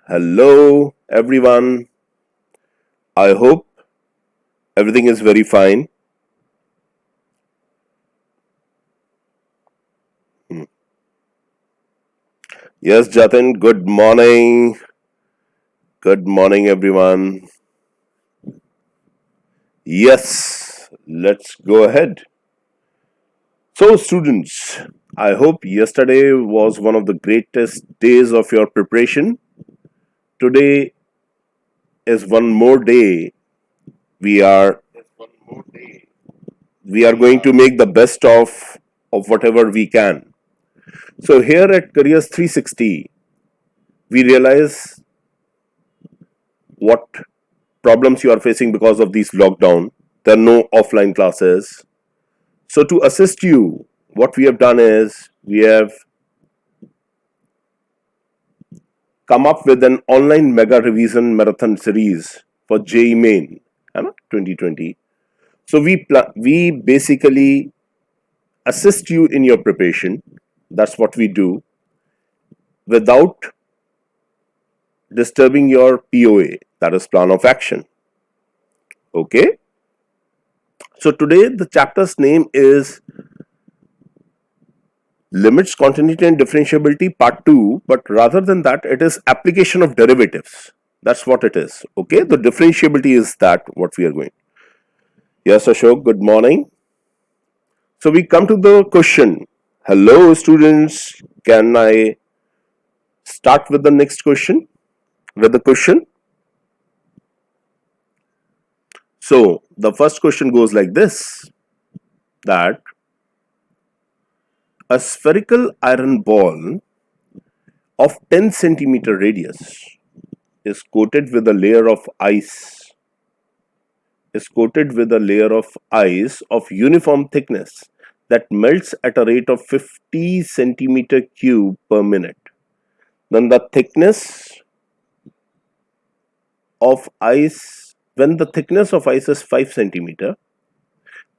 Hello everyone. I hope everything is very fine. Yes, Jatin, good morning. Good morning everyone. Yes, let's go ahead. So students, I hope yesterday was one of the greatest days of your preparation. Today is one more day. We are going to make the best of whatever we can. So here at Careers 360, we realize what problems you are facing because of these lockdown. There are no offline classes. So to assist you, what we have done is we have come up with an online mega revision marathon series for JEE Main 2020. So we basically assist you in your preparation. That's what we do without disturbing your POA, that is plan of action. Okay. So today the chapter's name is limits, continuity and differentiability part 2, but rather than that it is application of derivatives. That's what it is. Okay, the differentiability is that what we are going. Yes, Ashok, good morning. So we come to the question. Hello students, can I start with the next question? With the question. So the first question goes like this, that a spherical iron ball of 10 centimeter radius is coated with a layer of ice of uniform thickness that melts at a rate of 50 centimeter cube per minute. Then the thickness of ice, when the thickness of ice is 5 centimeter,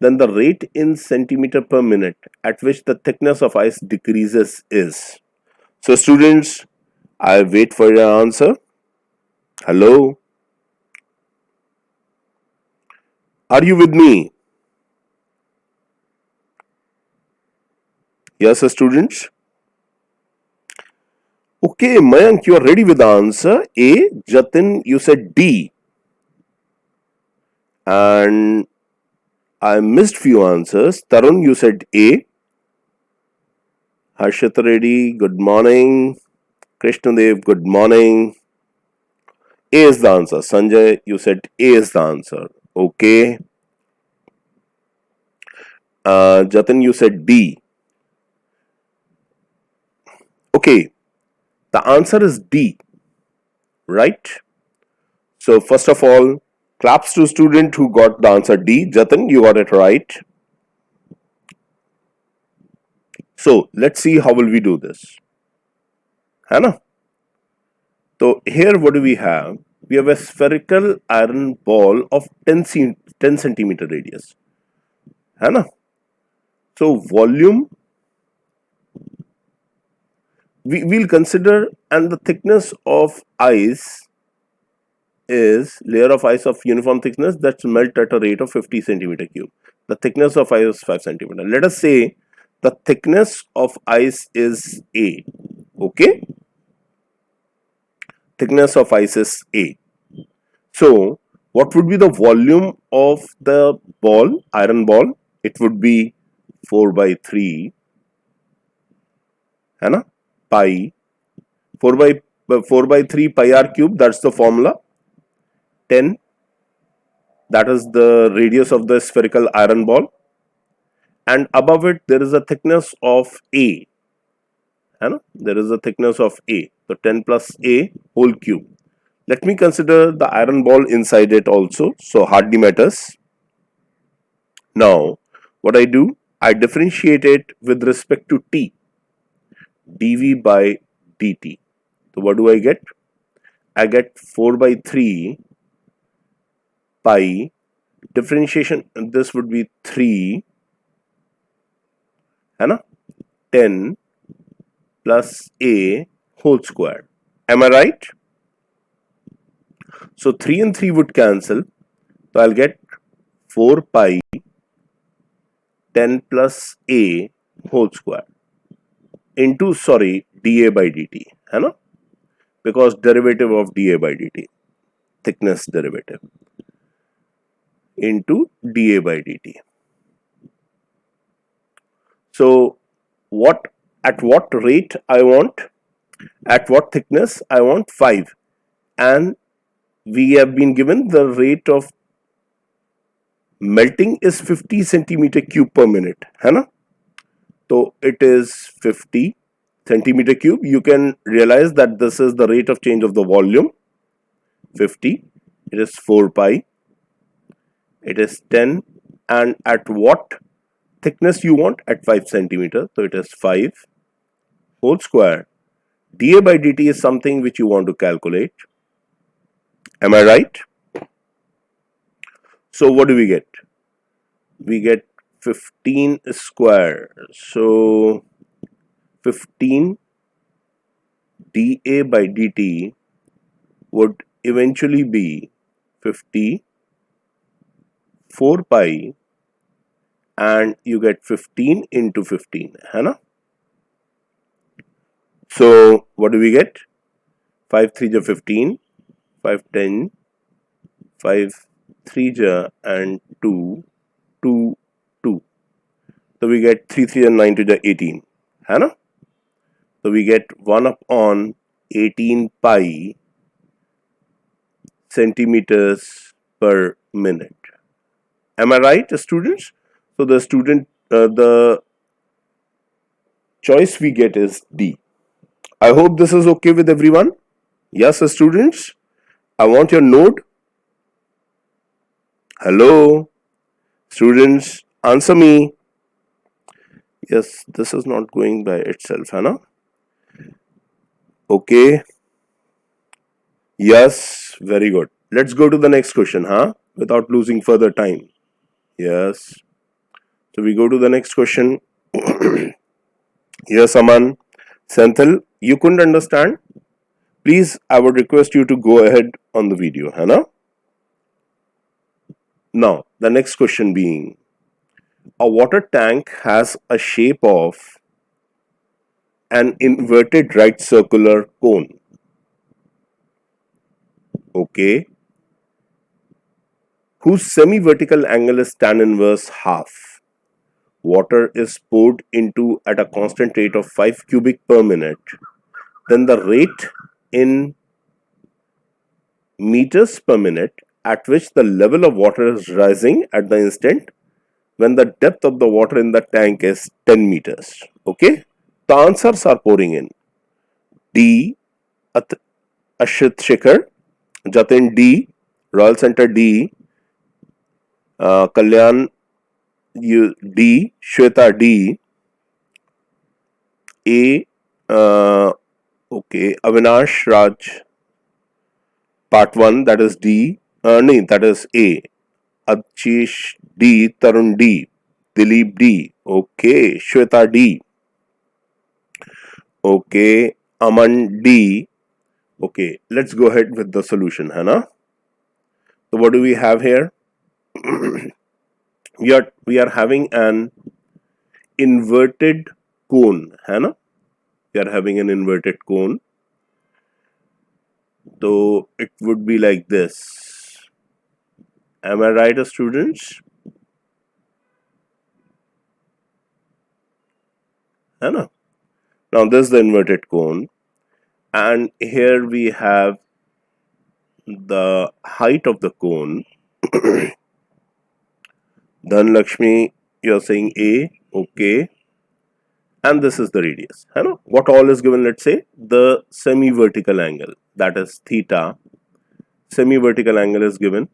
then the rate in centimeter per minute at which the thickness of ice decreases is. So students, I wait for your answer. Hello? Are you with me? Yes, students? Okay, Mayank, you are ready with the answer. A. Jatin, you said D. And I missed few answers. Tarun, you said A. Harshit Reddy, good morning. Krishnadev, good morning. A is the answer. Sanjay, you said A is the answer. Okay. Jatin, you said D. Okay. The answer is D. Right? So first of all, claps to student who got the answer D. Jatin, you got it right. So let's see how will we do this. Hannah? So here what do we have? We have a spherical iron ball of 10 centimeter radius. Hannah? So volume we'll consider, and the thickness of ice is layer of ice of uniform thickness that's melt at a rate of 50 centimeter cube. The thickness of ice is 5 centimeter. Let us say the thickness of ice is A. Okay? Thickness of ice is A. So what would be the volume of the ball, iron ball? It would be 4 by 3 pi 4 by 3 pi r cube, that's the formula. 10, that is the radius of the spherical iron ball, and above it there is a thickness of A. There is a thickness of A, so 10 plus A whole cube. Let me consider the iron ball inside it also, so hardly matters. Now what I do, I differentiate it with respect to T, dV by dt. So what do I get? I get 4 by 3 pi, differentiation, this would be 3 10 plus A whole square. Am I right? So 3 and 3 would cancel. So I'll get 4 pi 10 plus a whole square into, sorry, dA by dt, है ना? Because derivative of dA by dt, thickness derivative, into dA by dt. So at what rate I want, at what thickness I want? 5, and we have been given the rate of melting is 50 centimeter cube per minute, है ना? So it is 50 centimeter cube. You can realize that this is the rate of change of the volume, 50. It is 4 pi. It is 10. And at what thickness you want? At 5 centimeter. So it is 5 whole square. dA by dt is something which you want to calculate. Am I right? So what do we get? We get 15 square. So 15 dA by dt would eventually be 4 pi, and you get 15 into 15, है ना? So what do we get? 5 3 ja 15, 5 10, 5 3 ja and 2 2 2. So we get 3 3 and 9 to the 18, है ना? So we get 1 upon 18 pi centimeters per minute. Am I right, students? So the choice we get is D. I hope this is okay with everyone. Yes, students. I want your node. Hello, students. Answer me. Yes, this is not going by itself, है ना? Okay. Yes, very good. Let's go to the next question, huh? Without losing further time. Yes. So we go to the next question. Yes, Aman. Senthil, you couldn't understand? Please, I would request you to go ahead on the video, है ना? Now, the next question being, a water tank has a shape of an inverted right circular cone. Okay. Whose semi-vertical angle is tan inverse half. Water is poured into at a constant rate of 5 cubic per minute. Then the rate in meters per minute at which the level of water is rising at the instant when the depth of the water in the tank is 10 meters. Okay. The answers are pouring in. D. Ashit Shikhar, Jatin D, Royal Center D, Kalyan D, Shweta D, A, okay, Avinash Raj, part 1, that is D, no, that is A, Achish D, Tarun D, Dilip D, okay, Shweta D, okay, Aman D, okay, let's go ahead with the solution, है ना? So what do we have here? we are having an inverted cone, है ना? We are having an inverted cone. So it would be like this. Am I right, students? है ना? Now this is the inverted cone, and here we have the height of the cone. Dhan Lakshmi, you're saying A, okay, and this is the radius. है ना? What all is given? Let's say the semi-vertical angle, that is theta. Semi-vertical angle is given,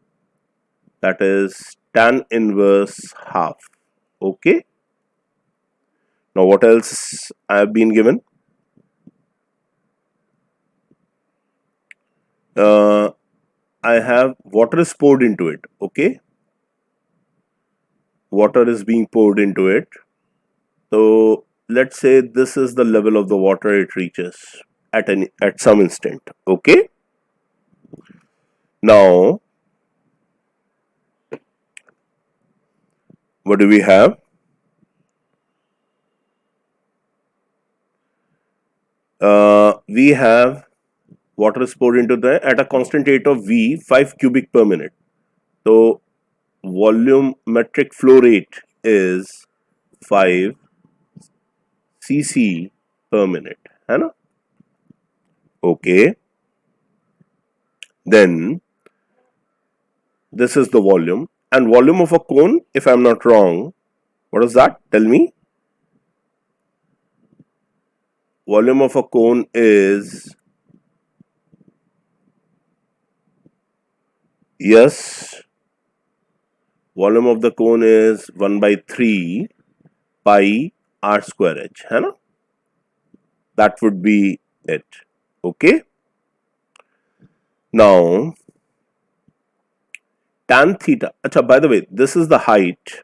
that is tan inverse half. Okay. Now what else I have been given? I have water is poured into it. Okay. Water is being poured into it. So let's say this is the level of the water it reaches at some instant. Okay. Now what do we have? We have water is poured into the at a constant rate of V 5 cubic per minute. So volumetric flow rate is 5 cc per minute. है ना? Okay. Then this is the volume, and volume of a cone, if I'm not wrong, what is that? Tell me. Volume of a cone is, yes, volume of the cone is 1 by 3 pi r square h, है ना? That would be it. Okay. Now tan theta. Acha, by the way, this is the height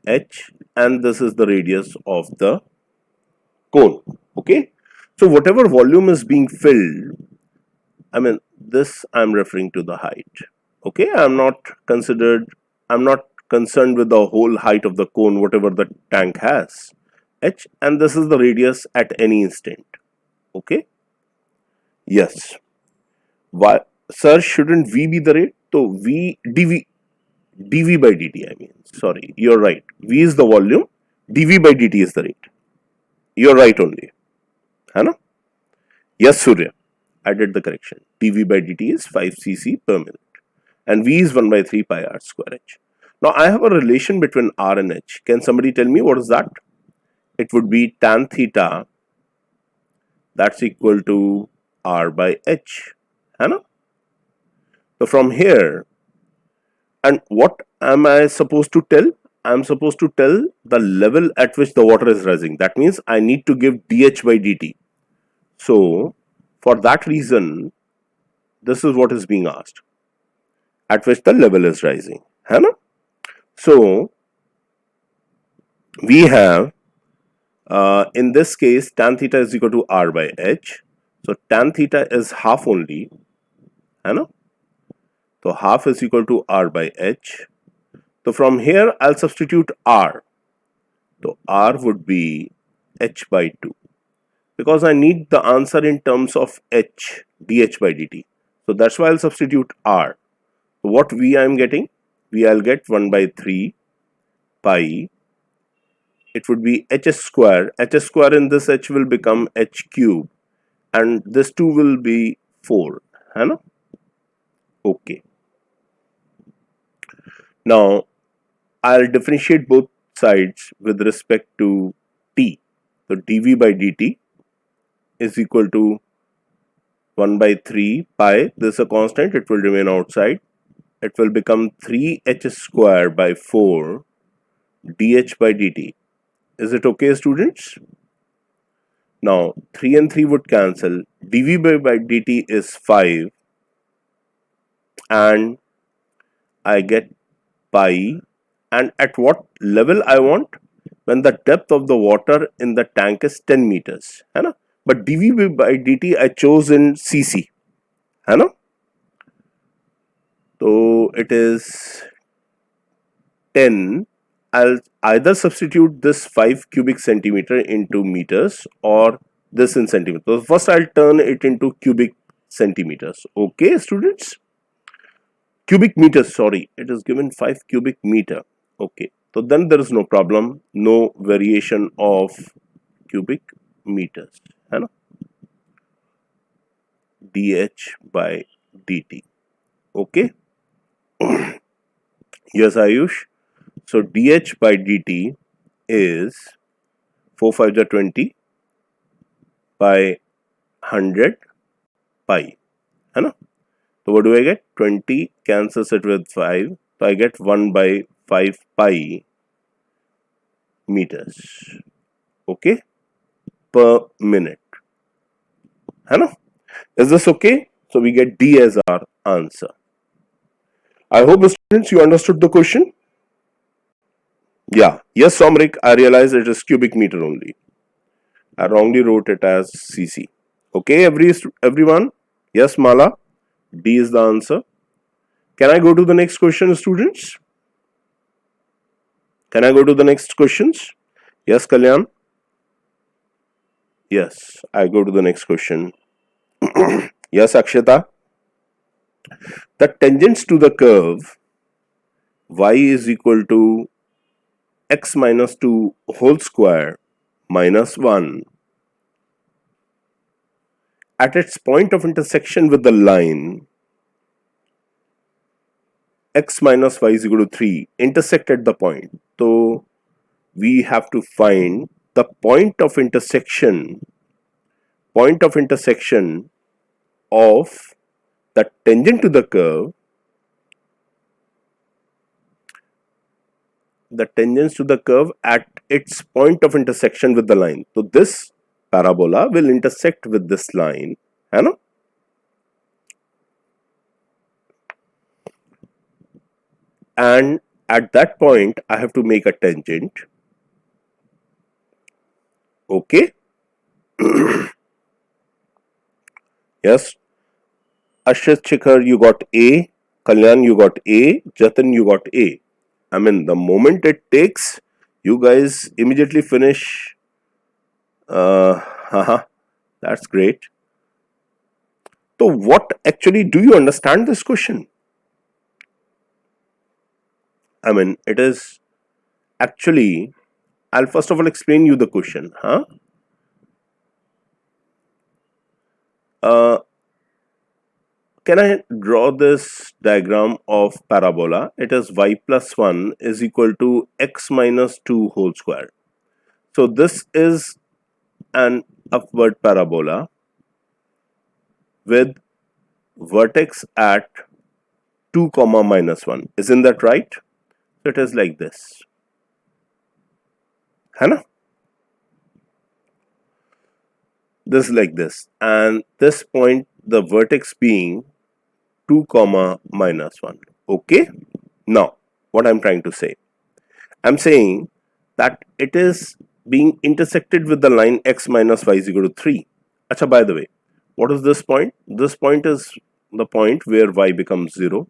h and this is the radius of the cone. Okay. So whatever volume is being filled, I mean, this I'm referring to the height. Okay. I'm not concerned with the whole height of the cone, whatever the tank has. H, and this is the radius at any instant. Okay. Yes. Why, sir, shouldn't V be the rate? So V dV by dt, I mean, sorry, you're right. V is the volume, dV by dt is the rate. You're right only. है ना? Yes, Surya, I did the correction. dV by dt is 5 cc per minute and V is 1 by 3 pi r square h. Now I have a relation between R and H. Can somebody tell me what is that? It would be tan theta, that's equal to R by H. है ना? So from here, and what am I supposed to tell? I am supposed to tell the level at which the water is rising. That means I need to give dH by dt. So for that reason, this is what is being asked. At which the level is rising. है ना? So we have in this case tan theta is equal to R by H. So tan theta is half only. है ना? So half is equal to R by H. So from here I'll substitute R. So R would be H by 2. Because I need the answer in terms of H, dH by dt. So that's why I'll substitute R. So what V I am getting? V I'll get 1 by 3 pi. It would be H square. H square in this H will become H cube. And this 2 will be 4. है ना? Okay. Now I'll differentiate both sides with respect to t. So dV by dt is equal to 1 by 3 pi. This is a constant, it will remain outside. It will become 3h square by 4 dH by dt. Is it okay, students? Now 3 and 3 would cancel. dV by dt is 5 and I get pi. And at what level I want? When the depth of the water in the tank is 10 meters. है ना? But dV by dt I chose in cc. है ना? So it is 10. I'll either substitute this 5 cubic centimeter into meters or this in centimeters. So first I'll turn it into cubic centimeters. Okay, students? Cubic meters, sorry. It is given 5 cubic meter. Okay. So then there is no problem. No variation of cubic meters. है ना? dH by dt. Okay. Yes, Ayush. So dH by dt is 4 5 are 20 by 100 pi. है ना? So what do I get? 20 cancels it with 5. So I get 1 by 5 pi meters. Okay? Per minute. है ना? Is this okay? So we get D as our answer. I hope, students, you understood the question. Yeah. Yes, Somrik, I realize it is cubic meter only. I wrongly wrote it as cc. Okay, everyone? Yes, Mala? D is the answer. Can I go to the next question, students? Can I go to the next questions? Yes, Kalyan? Yes, I go to the next question. Yes, Akshita? The tangents to the curve y is equal to x minus 2 whole square minus 1 at its point of intersection with the line x minus y is equal to 3 intersect at the point. So we have to find the point of intersection of the tangent to the curve, the tangents to the curve at its point of intersection with the line. So this parabola will intersect with this line, है ना? And at that point I have to make a tangent. Okay. Yes, Ashit Shikhar, you got A. Kalyan, you got A. Jatin, you got A. I mean, the moment it takes, you guys immediately finish. That's great. So what actually do you understand this question? I mean, it is actually, I'll first of all explain you the question. Can I draw this diagram of parabola? It is y plus 1 is equal to x minus 2 whole square. So this is an upward parabola with vertex at 2 comma minus 1. Isn't that right? So it is like this. है ना? This is like this. And this point, the vertex being 2 comma minus 1. Okay? Now, what I'm trying to say? I'm saying that it is being intersected with the line x minus y is equal to 3. Acha, by the way, what is this point? This point is the point where y becomes 0.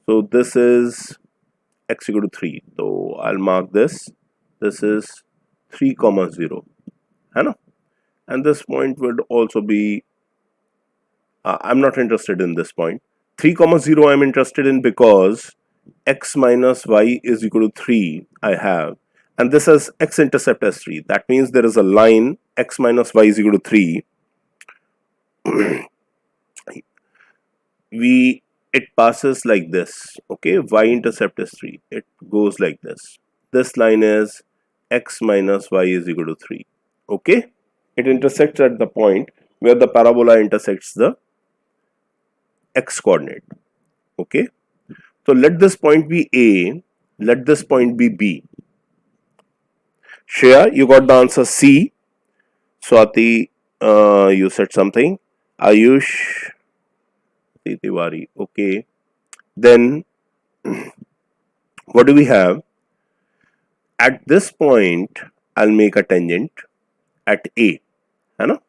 So this is x equal to 3. So I'll mark this. This is 3 comma 0. है ना? And this point would also be, I'm not interested in this point. 3 comma 0 I'm interested in because x minus y is equal to 3 I have, and this has x-intercept as 3. That means there is a line x minus y is equal to 3. It passes like this. Okay, y-intercept is 3. It goes like this. This line is x minus y is equal to 3. Okay, it intersects at the point where the parabola intersects the x coordinate. Okay, so let this point be A, let this point be B. Shreya, you got the answer C. Swati, you said something. Ayush, Tiwari. Okay, then what do we have? At this point, I'll make a tangent at A. है ना?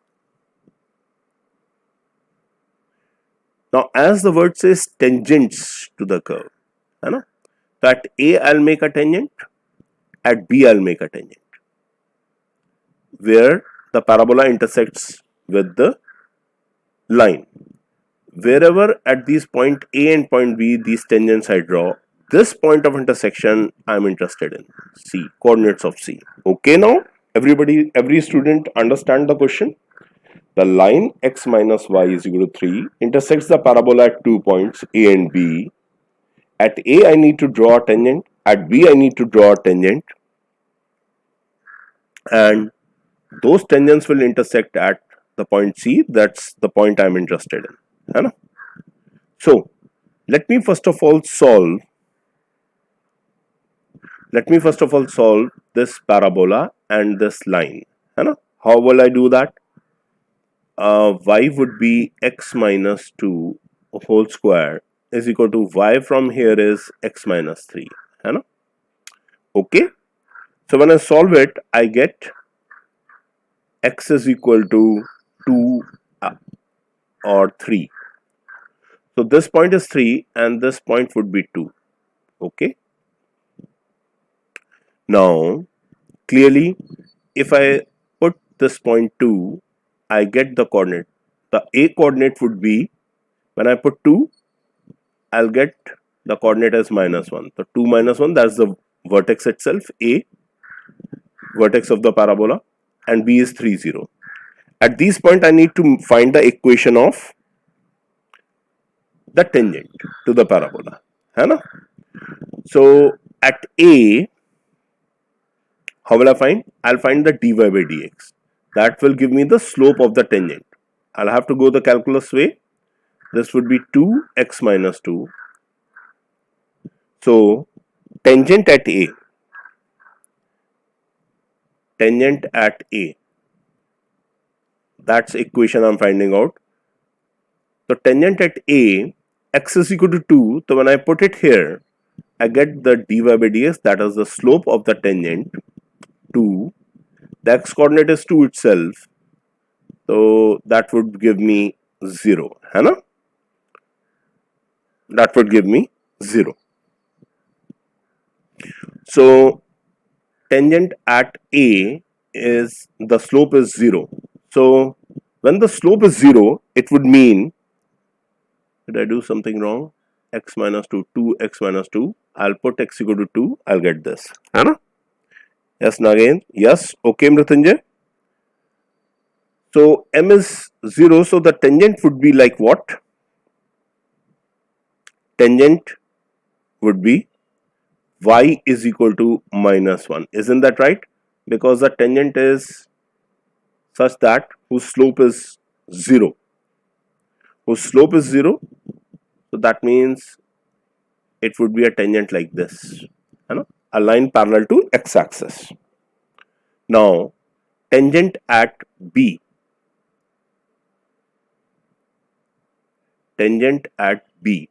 Now, as the word says tangents to the curve, है ना? So at A, I'll make a tangent. At B, I'll make a tangent where the parabola intersects with the line. Wherever at these point A and point B, these tangents I draw, this point of intersection I'm interested in. C, coordinates of C. Okay, now every student understand the question? The line x minus y is equal to 3 intersects the parabola at 2 points A and B. At A I need to draw a tangent, at B I need to draw a tangent, and those tangents will intersect at the point C. That's the point I'm interested in. है ना? So let me first of all solve this parabola and this line. है ना? How will I do that? Y would be x minus 2 whole square is equal to y from here is x minus 3. है ना? Okay. So when I solve it, I get x is equal to 2 or 3. So this point is 3 and this point would be 2. Okay. Now clearly if I put this point 2, I get the coordinate. The A coordinate would be, when I put 2, I'll get the coordinate as -1. So 2 minus 1, that's the vertex itself, A, vertex of the parabola, and B is 3, 0. At this point, I need to find the equation of the tangent to the parabola. है ना? So at A, how will I find? I'll find the dy by dx. That will give me the slope of the tangent. I'll have to go the calculus way. This would be 2x minus 2. So tangent at A, that's equation I'm finding out. So tangent at A, x is equal to 2. So when I put it here, I get the dy by dx, that is the slope of the tangent, 2. The x coordinate is 2 itself. So that would give me 0. है ना? That would give me 0. So tangent at A is, the slope is 0. So when the slope is 0, it would mean, did I do something wrong? X minus 2, 2x minus 2. I'll put x equal to 2. I'll get this. है ना? Yes, Nagain. Yes. Okay, Mrityunjay. So m is 0. So the tangent would be like what? Tangent would be y is equal to -1. Isn't that right? Because the tangent is such that whose slope is 0. Whose slope is 0. So that means it would be a tangent like this. A line parallel to x-axis. Now tangent at B. Tangent at B.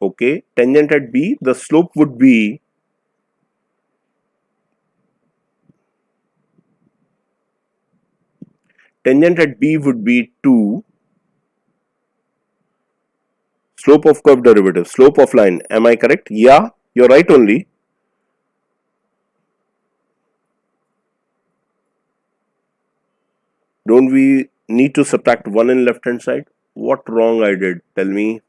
Okay, tangent at B, the slope would be tangent at B would be 2 slope of curve derivative, slope of line. Am I correct? Yeah, you're right only. Don't we need to subtract 1 in left hand side? What wrong I did? Tell me.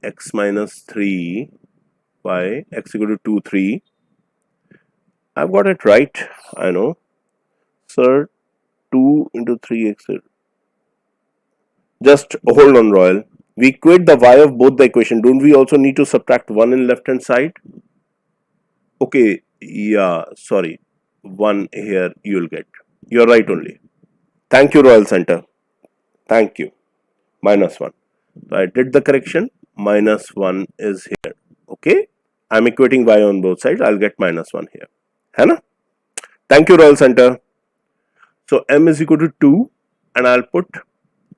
X minus 3 by x equal to 2, 3. I've got it right. I know. Sir, 2 into 3x. Just hold on, Royal. We equate the y of both the equation. Don't we also need to subtract 1 in left hand side? Okay, yeah, sorry. 1 here you'll get. You're right only. Thank you, Royal Center. Thank you. -1. So I did the correction. -1 is here. Okay. I'm equating y on both sides. I'll get -1 here. है ना? Thank you, Royal Center. So m is equal to 2 and I'll put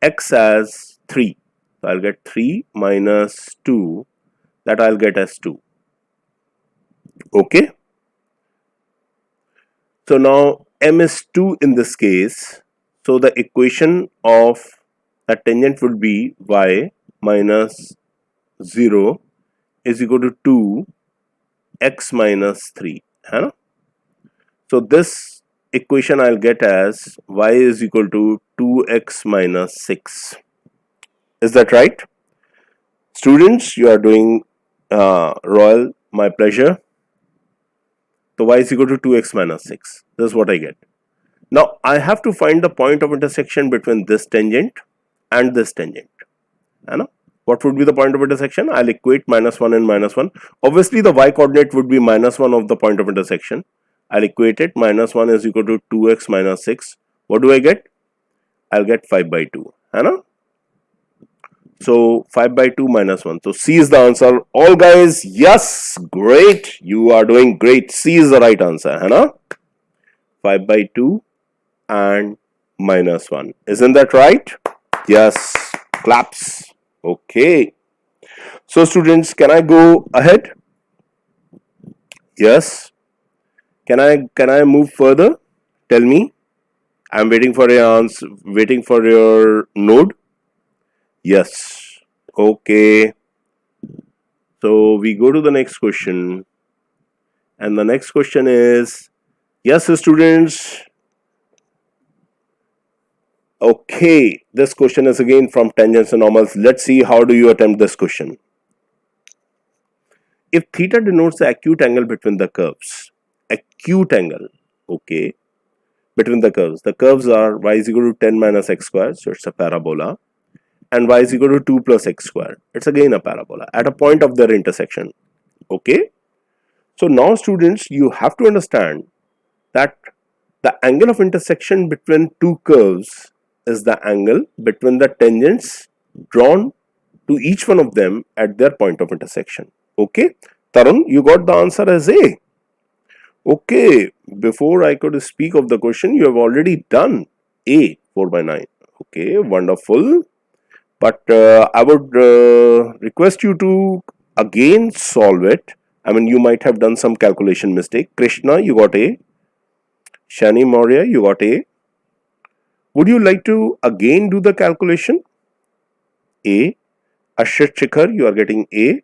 x as 3. So I'll get 3 minus 2, that I'll get as 2. Okay. So now m is 2 in this case. So the equation of a tangent would be y minus 0 is equal to 2 x minus 3. Huh? So this equation I'll get as y is equal to 2x minus 6. Is that right? Students, you are doing Royal, my pleasure. So y is equal to 2x minus 6. This is what I get. Now I have to find the point of intersection between this tangent and this tangent. What would be the point of intersection? I'll equate -1 and -1. Obviously the y coordinate would be -1 of the point of intersection. I'll equate it. -1 is equal to 2x minus 6. What do I get? I'll get 5 by 2. So 5 by 2 minus 1. So C is the answer. All guys, yes, great. You are doing great. C is the right answer. 5 by 2 and -1. Isn't that right? Yes. Claps. Okay. So students, can I go ahead? Yes. Can I move further? Tell me. I'm waiting for your answer, waiting for your node. Yes. Okay. So we go to the next question. And the next question is, yes, students. Okay, this question is again from tangents and normals. Let's see how do you attempt this question. If theta denotes the acute angle between the curves, acute angle, okay, between the curves are y is equal to 10 minus x squared, so it's a parabola, and y is equal to 2 plus x squared, it's again a parabola at a point of their intersection, okay. So now students, you have to understand that the angle of intersection between two curves is the angle between the tangents drawn to each one of them at their point of intersection. Okay, Tarun, you got the answer as A. Okay, before I could speak of the question, you have already done A 4 by 9. Okay, wonderful. But I would request you to again solve it. I mean, you might have done some calculation mistake. Krishna, you got A. Shani Maurya, you got A. Would you like to again do the calculation? A. Ashit Shikhar, you are getting A.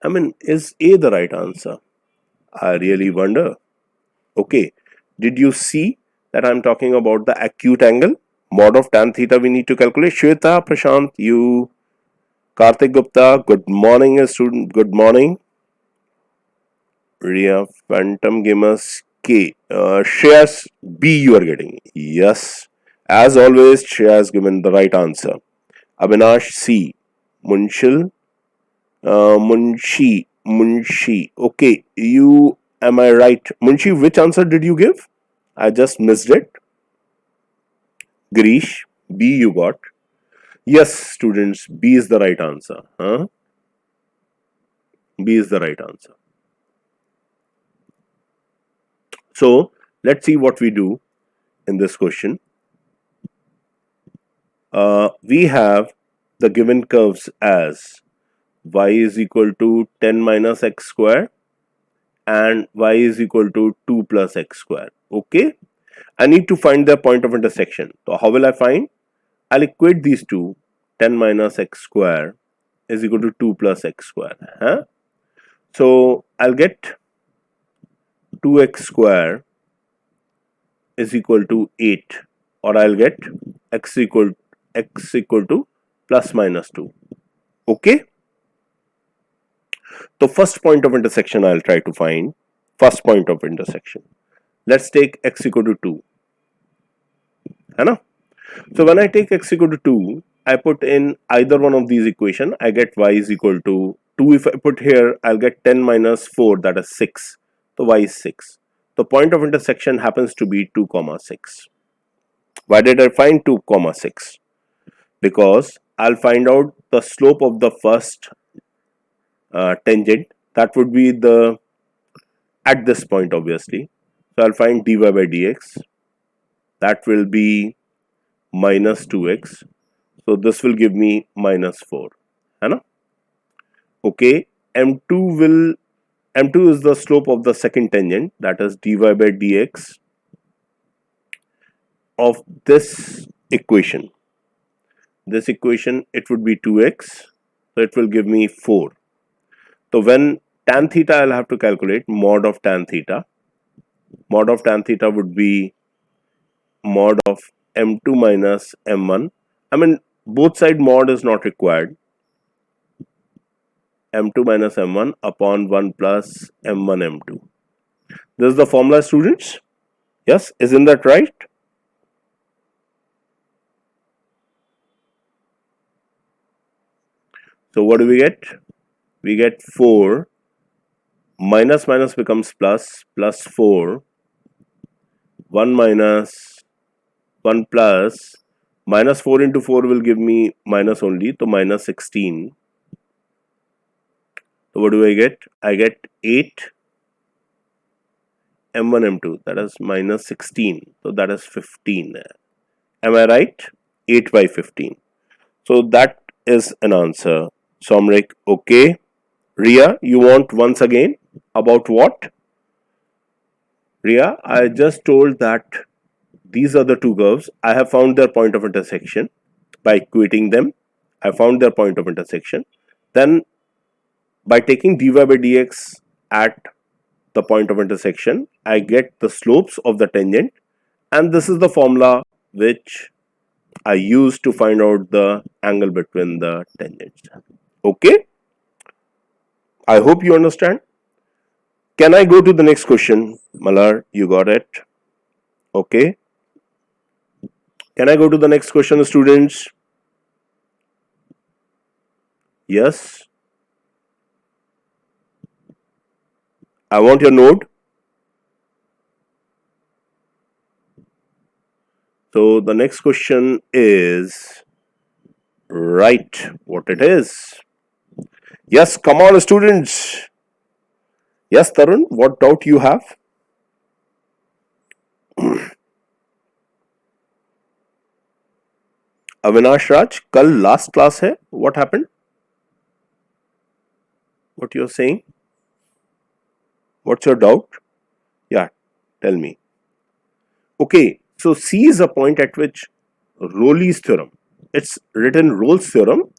I mean, is A the right answer? I really wonder. Okay, did you see that I'm talking about the acute angle? Mod of tan theta we need to calculate. Shweta, Prashant, you, Karthik Gupta, good morning student, good morning. Ria, Phantom Gamers, K. Shreyas, B you are getting. Yes, as always, Shreya has given the right answer. Avinash, C. Munshil, Munshi. Okay, you, am I right? Munshi, which answer did you give? I just missed it. Girish, B you got. Yes, students, B is the right answer. Huh? B is the right answer. So, let's see what we do in this question. We have the given curves as y is equal to 10 minus x square and y is equal to 2 plus x square. Okay, I need to find the point of intersection. So how will I find? I'll equate these two. 10 minus x square is equal to 2 plus x square. Huh? So I'll get 2x square is equal to 8, or I'll get x equal to plus minus 2. Okay. So first point of intersection I'll try to find. First point of intersection. Let's take x equal to 2. Hai? So when I take x equal to 2, I put in either one of these equation. I get y is equal to 2. If I put here, I'll get 10 minus 4, that is 6. So y is 6. The point of intersection happens to be 2 comma 6. Why did I find 2 comma 6? Because I'll find out the slope of the first tangent. That would be the at this point, obviously. So I'll find dy by dx. That will be minus 2x. So this will give me minus 4. Hai? Okay, M2 is the slope of the second tangent, that is dy by dx of this equation. This equation, it would be 2x, so it will give me 4. So when tan theta, I'll have to calculate mod of tan theta. Mod of tan theta would be mod of m2 minus m1. I mean, both side mod is not required. m2 minus m1 upon 1 plus m1 m2. This is the formula, students. Yes, isn't that right? So what do we get? We get 4 minus minus becomes plus, plus 4, 1 minus 1 plus, minus 4 into 4 will give me minus only, so minus 16. So what do I get? I get 8 m1 m2, that is minus 16, so that is 15. Am I right? 8 by 15. So that is an answer. Somrik, okay. Ria, you want once again about what? Ria, I just told that these are the two curves. I have found their point of intersection. By equating them, I found their point of intersection. Then by taking dy by dx at the point of intersection, I get the slopes of the tangent, and this is the formula which I use to find out the angle between the tangents. Okay, I hope you understand. Can I go to the next question? Malar, you got it? Okay. Can I go to the next question, students? Yes. I want your note. So the next question is write what it is. Yes, come on, students. Yes, Tarun, what doubt you have? Avinash Raj, kal last class hai. What happened? What you're saying? What's your doubt? Yeah, tell me. Okay, so C is a point at which Rolle's theorem. It's written Rolle's theorem.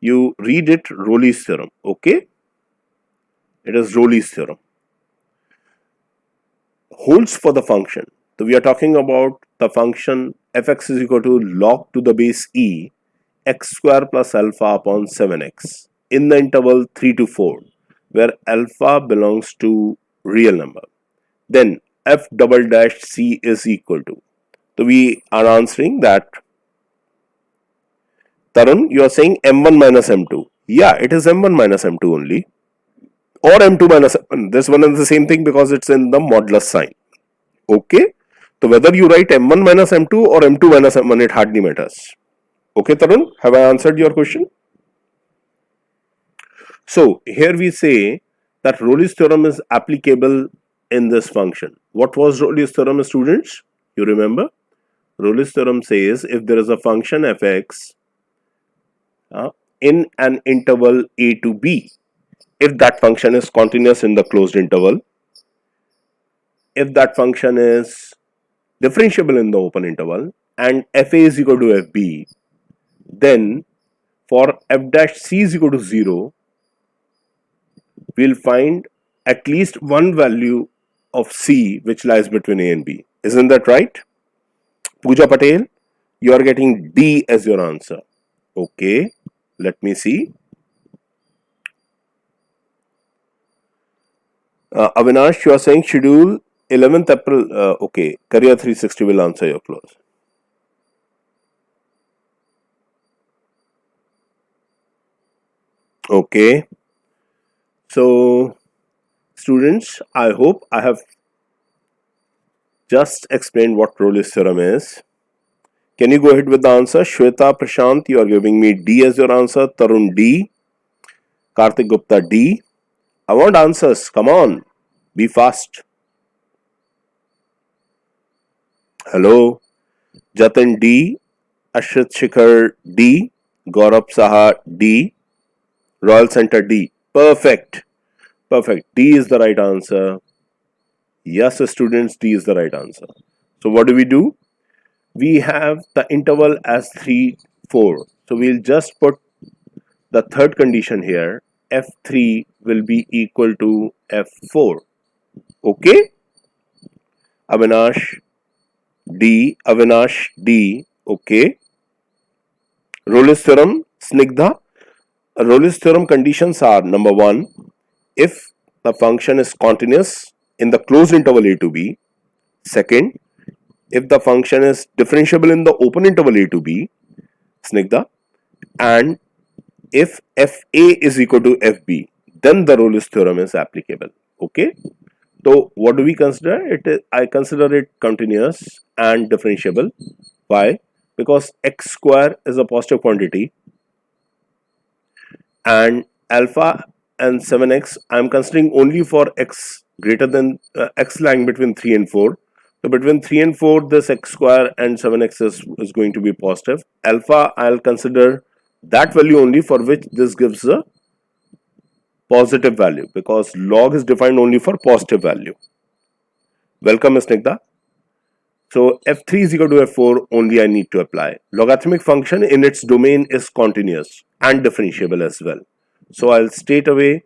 You read it Rolle's theorem. Okay, it is Rolle's theorem. Holds for the function. So we are talking about the function fx is equal to log to the base e x square plus alpha upon 7x in the interval 3 to 4, where alpha belongs to real number. Then f double dash c is equal to. So we are answering that. Tarun, you are saying m1 minus m2. Yeah, it is m1 minus m2 only. Or m2 minus m1. This one is the same thing because it's in the modulus sign. Okay. So whether you write m1 minus m2 or m2 minus m1, it hardly matters. Okay, Tarun, have I answered your question? So here we say that Rolle's theorem is applicable in this function. What was Rolle's theorem, students? You remember? Rolle's theorem says if there is a function fx in an interval a to b, if that function is continuous in the closed interval, if that function is differentiable in the open interval, and fa is equal to fb, then for f dash c is equal to 0, we'll find at least one value of c which lies between a and b. Isn't that right? Pooja Patel, you are getting D as your answer. Okay, let me see. Avinash, you are saying schedule 11th April. Okay, Career360 will answer your clause. Okay. So, students, I hope I have just explained what Rolle's theorem is. Can you go ahead with the answer? Shweta Prashant, you are giving me D as your answer. Tarun D. Karthik Gupta D. I want answers. Come on. Be fast. Hello. Jatin D. Ashrit Shikhar D. Gaurav Saha D. Royal Center D. Perfect. Perfect. D is the right answer. Yes, students, D is the right answer. So what do? We have the interval as 3, 4. So we'll just put the third condition here. F3 will be equal to F4. Okay? Avinash D. Avinash D. Okay. Rolle's theorem, Snigdha. Rolle's theorem conditions are: number 1, if the function is continuous in the closed interval a to b. Second, if the function is differentiable in the open interval a to b, Snigdha, and if fa is equal to fb, then the Rolle's theorem is applicable. Okay. So what do we consider? I consider it continuous and differentiable. Why? Because x square is a positive quantity, and alpha and 7x I am considering only for x greater than x lying between 3 and 4. So between 3 and 4, this x square and 7x is going to be positive. Alpha I'll consider that value only for which this gives a positive value, because log is defined only for positive value. Welcome, Ms. Nigda. So f3 is equal to f4 only I need to apply. Logarithmic function in its domain is continuous and differentiable as well. So I'll straight away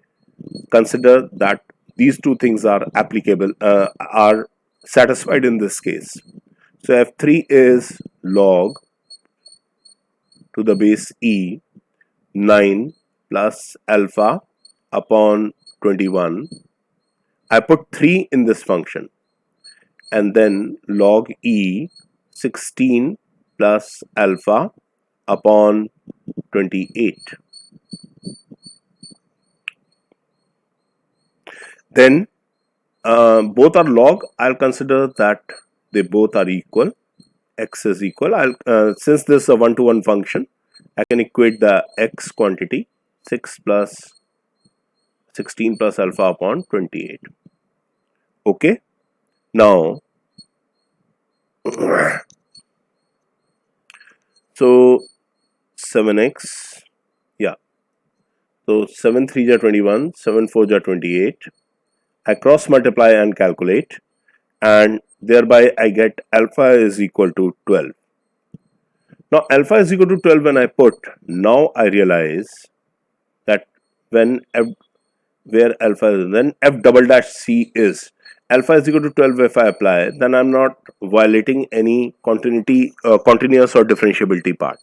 consider that these two things are applicable, are satisfied in this case. So f3 is log to the base e 9 plus alpha upon 21. I put 3 in this function, and then log e 16 plus alpha upon 28. Then both are log. I'll consider that they both are equal. X is equal. Since this is a one-to-one function, I can equate the x quantity 6 plus 16 plus alpha upon 28. Okay. Now, so 7x, yeah. So 7 3 is 21, 7 4 is 28. I cross multiply and calculate, and thereby I get alpha is equal to 12. Now alpha is equal to 12 when I put, now I realize that when f, where alpha is, then f double dash c is alpha is equal to 12. If I apply, then I'm not violating any continuity, continuous or differentiability part.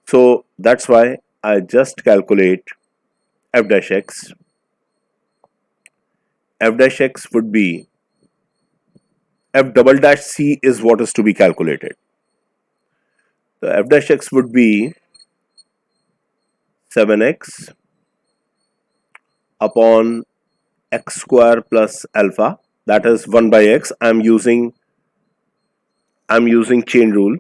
So that's why I just calculate f dash x. F dash x would be, f double dash c is what is to be calculated. So f dash x would be 7x upon x square plus alpha, that is 1 by x. I'm using chain rule,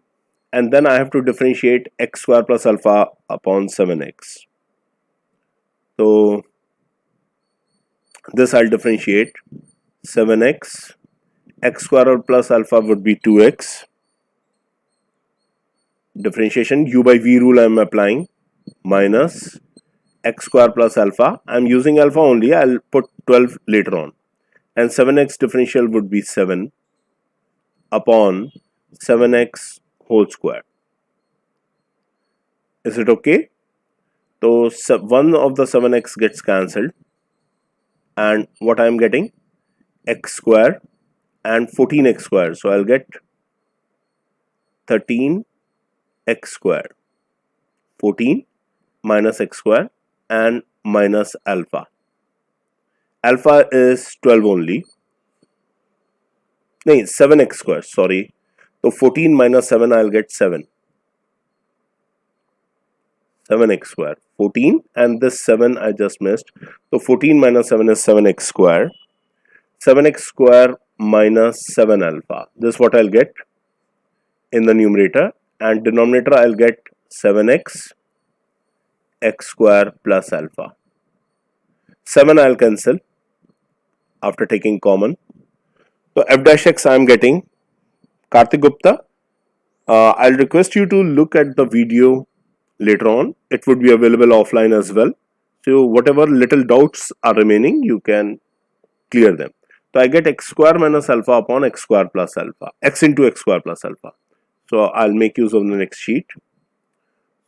and then I have to differentiate x square plus alpha upon 7x. So this I'll differentiate 7x, x square plus alpha would be 2x. Differentiation u by v rule I'm applying, minus x square plus alpha. I'm using alpha only, I'll put 12 later on. And 7x differential would be 7 upon 7x whole square. Is it okay? So one of the 7x gets cancelled, and what I am getting, x square and 14x square. So I'll get 13x square, 14 minus x square and minus alpha. Alpha is 12 only. No, 7x square, sorry. So 14 minus 7, I'll get 7. 7x square, 14, and this 7 I just missed. So 14 minus 7 is 7x square. 7x square minus 7 alpha. This is what I'll get in the numerator, and denominator I'll get 7x x square plus alpha. 7 I'll cancel after taking common. So f dash x I am getting, Karthik Gupta, I'll request you to look at the video later on. It would be available offline as well. So whatever little doubts are remaining, you can clear them. So I get x square minus alpha upon x square plus alpha, x into x square plus alpha. So I'll make use of the next sheet.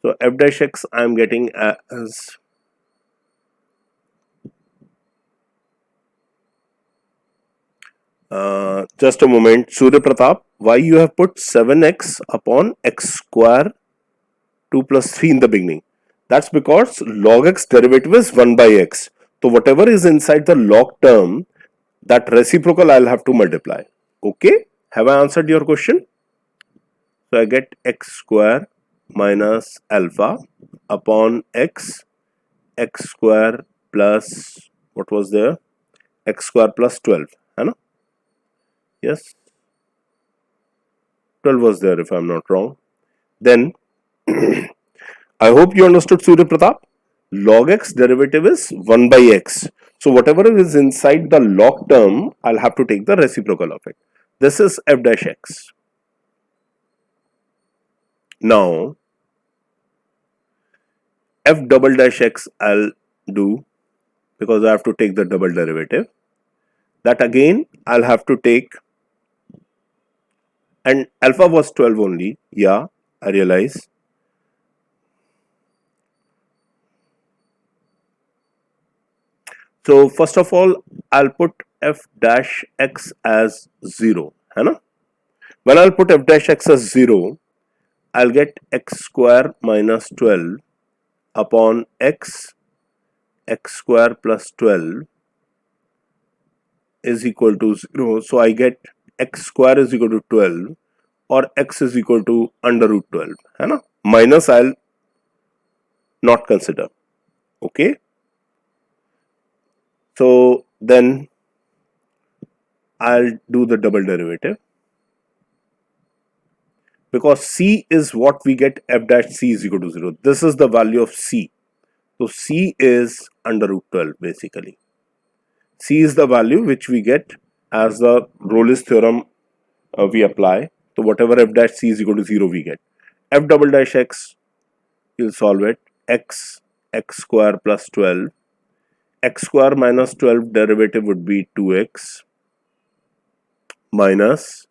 So f dash x I am getting as just a moment, Surya Pratap, why you have put 7x upon x square 2 plus 3 in the beginning? That's because log x derivative is 1 by x. So whatever is inside the log term, that reciprocal I'll have to multiply. Okay, have I answered your question? So I get x square minus alpha upon x square plus, what was there, x square plus 12. Yes, 12 was there if I'm not wrong. Then I hope you understood, Surya Pratap. Log x derivative is 1 by x. So whatever is inside the log term, I'll have to take the reciprocal of it. This is f dash x. Now f double dash x I'll do, because I have to take the double derivative. That again I'll have to take and alpha was 12 only. Yeah, I realize. So first of all, I'll put f dash x as 0. है ना? When I'll put f dash x as 0, I'll get x square minus 12 upon x square plus 12 is equal to 0. So I get x square is equal to 12 or x is equal to under root 12. है ना? Minus I'll not consider. Okay. So then I'll do the double derivative. Because c is what we get, f dash c is equal to 0. This is the value of c. So c is under root 12 basically. C is the value which we get as the Rolle's theorem we apply. So whatever f dash c is equal to 0 we get. F double dash x, you'll solve it. X square plus 12. X square minus 12 derivative would be 2x minus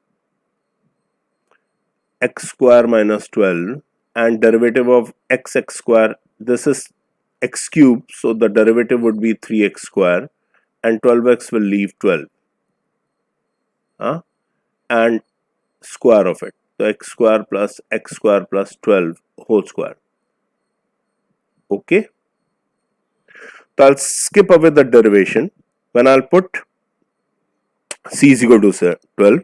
x square minus 12 and derivative of x square, this is x cube, so the derivative would be 3x square and 12x will leave 12 and square of it, so x square plus 12 whole square. Okay, so I'll skip away the derivation. When I'll put c is equal to 12,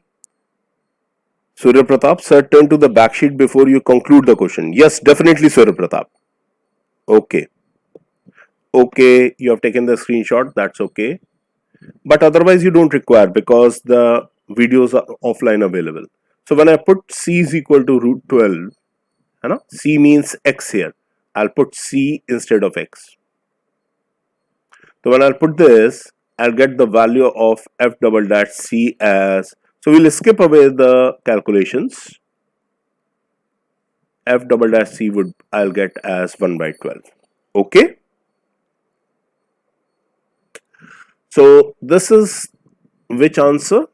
Surya Pratap, sir, turn to the back sheet before you conclude the question. Yes, definitely, Surya Pratap. Okay. Okay, you have taken the screenshot, that's okay. But otherwise you don't require because the videos are offline available. So when I put c is equal to root 12, c means x here. I'll put c instead of x. So when I'll put this, I'll get the value of f double dash c as, so we'll skip away the calculations. F double dash c would I'll get as 1 by 12. Okay. So this is which answer?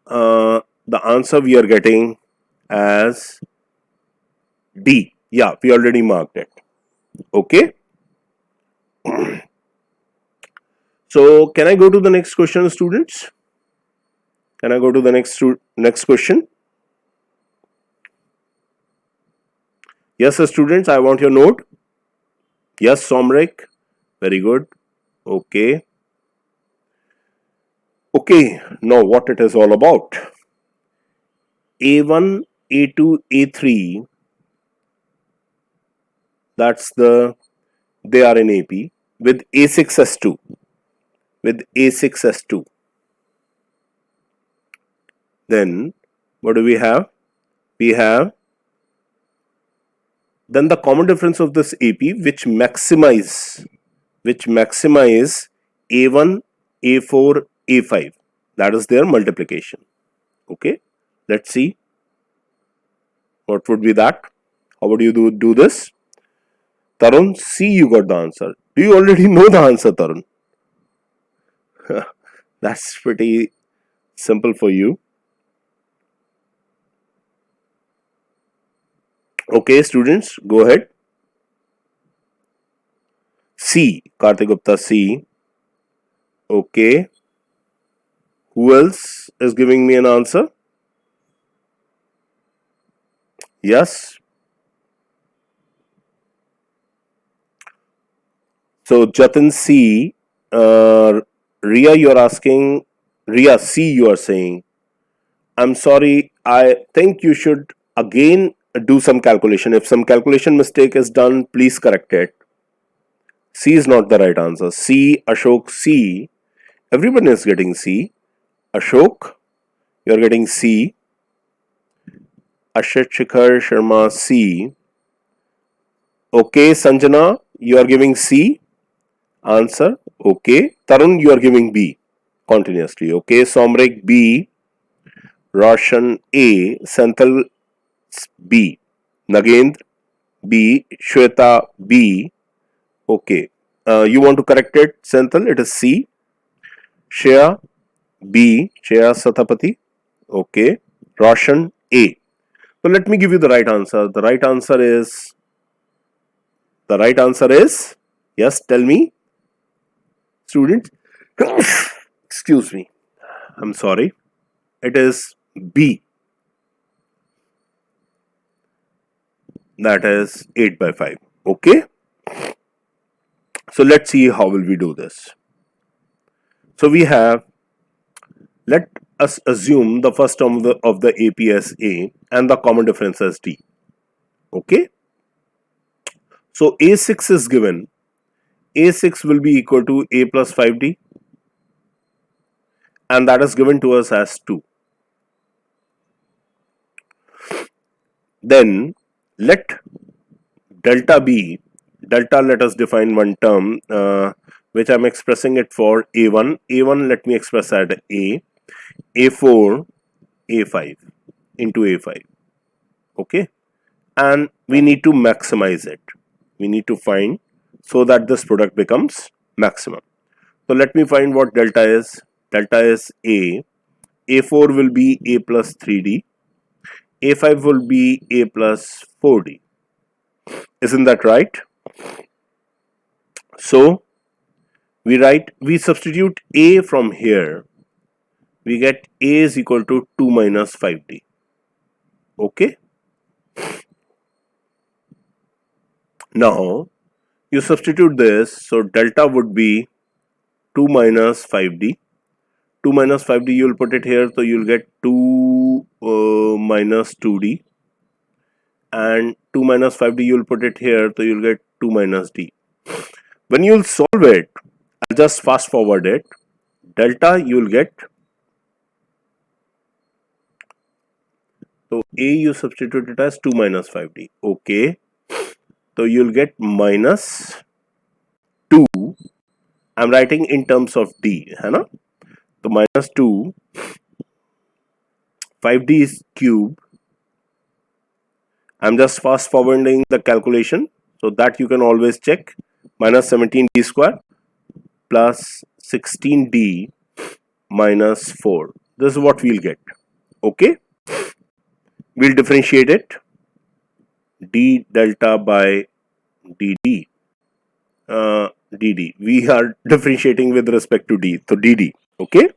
The answer we are getting as D. Yeah, we already marked it. Okay. So can I go to the next question, students? Can I go to the next question? Yes, students, I want your note. Yes, Somrik. Very good. Okay. Okay, now what it is all about. A1, A2, A3, that's they are in AP with A6S2. With A6S2. Then what do we have? We have then the common difference of this AP which maximize A1, A4, A5. That is their multiplication. Okay, let's see what would be that. How would you do this? Tarun, C, you got the answer. Do you already know the answer, Tarun? That's pretty simple for you. Okay, students, go ahead. C, Karthik Gupta, C. Okay. Who else is giving me an answer? Yes. So Jatin C, Ria, you're asking, Ria C, you are saying, I'm sorry, I think you should again do some calculation. If some calculation mistake is done, please correct it. C is not the right answer. C, Ashok C, everyone is getting C. Ashok, you're getting C. Ashit Shikhar Sharma C. Okay, Sanjana, you are giving C. Answer. Okay. Tarun, you are giving B continuously. Okay. Somrik B. Roshan A. Senthil B. Nagendra B. Shweta B. Okay. You want to correct it, Senthil? It is C. Shreya B. Shreya Sathapati. Okay. Roshan A. So let me give you the right answer. The right answer is, yes, tell me, students. Excuse me. I'm sorry. It is B. That is 8 by 5. Okay. So let's see how will we do this. So we have, let us assume the first term of the AP as A and the common difference as D. Okay. So A6 is given. A6 will be equal to A plus 5D, and that is given to us as 2. Then let delta B, delta, let us define one term which I am expressing it for A1. A1 let me express at A, A4, A5 into A5. Okay, and we need to maximize it. We need to find so that this product becomes maximum. So let me find what delta is. Delta is A. A4 will be A plus 3D. A5 will be A plus 4D. Isn't that right? So we substitute A from here. We get A is equal to 2 minus 5D. Okay. Now you substitute this. So delta would be 2 minus 5D. 2 minus 5D, you will put it here. So you will get 2 minus 2D. And 2 minus 5D, you will put it here. So you will get 2 minus D. When you will solve it, I'll just fast forward it. Delta you will get, so A you substitute it as 2 minus 5D. Okay. So you will get minus 2. I'm writing in terms of D. Hai na? So minus 2. 5D is cube. I'm just fast forwarding the calculation so that you can always check. Minus 17D square plus 16D minus 4. This is what we'll get. Okay. We'll differentiate it. D delta by dd. Dd. We are differentiating with respect to D. So dd. Okay.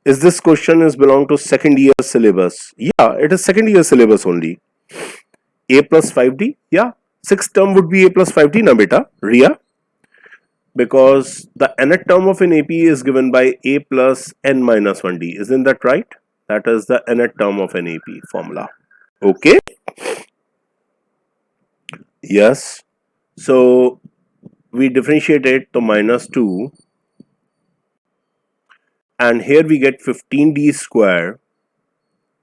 Is this question is belong to second year syllabus? Yeah, it is second year syllabus only. A plus 5D. Yeah. Sixth term would be A plus 5D na beta. Ria. Because the nth term of an AP is given by A plus n minus 1D. Isn't that right? That is the nth term of an AP formula. Okay. Yes. So we differentiate it to minus 2. And here we get 15D square.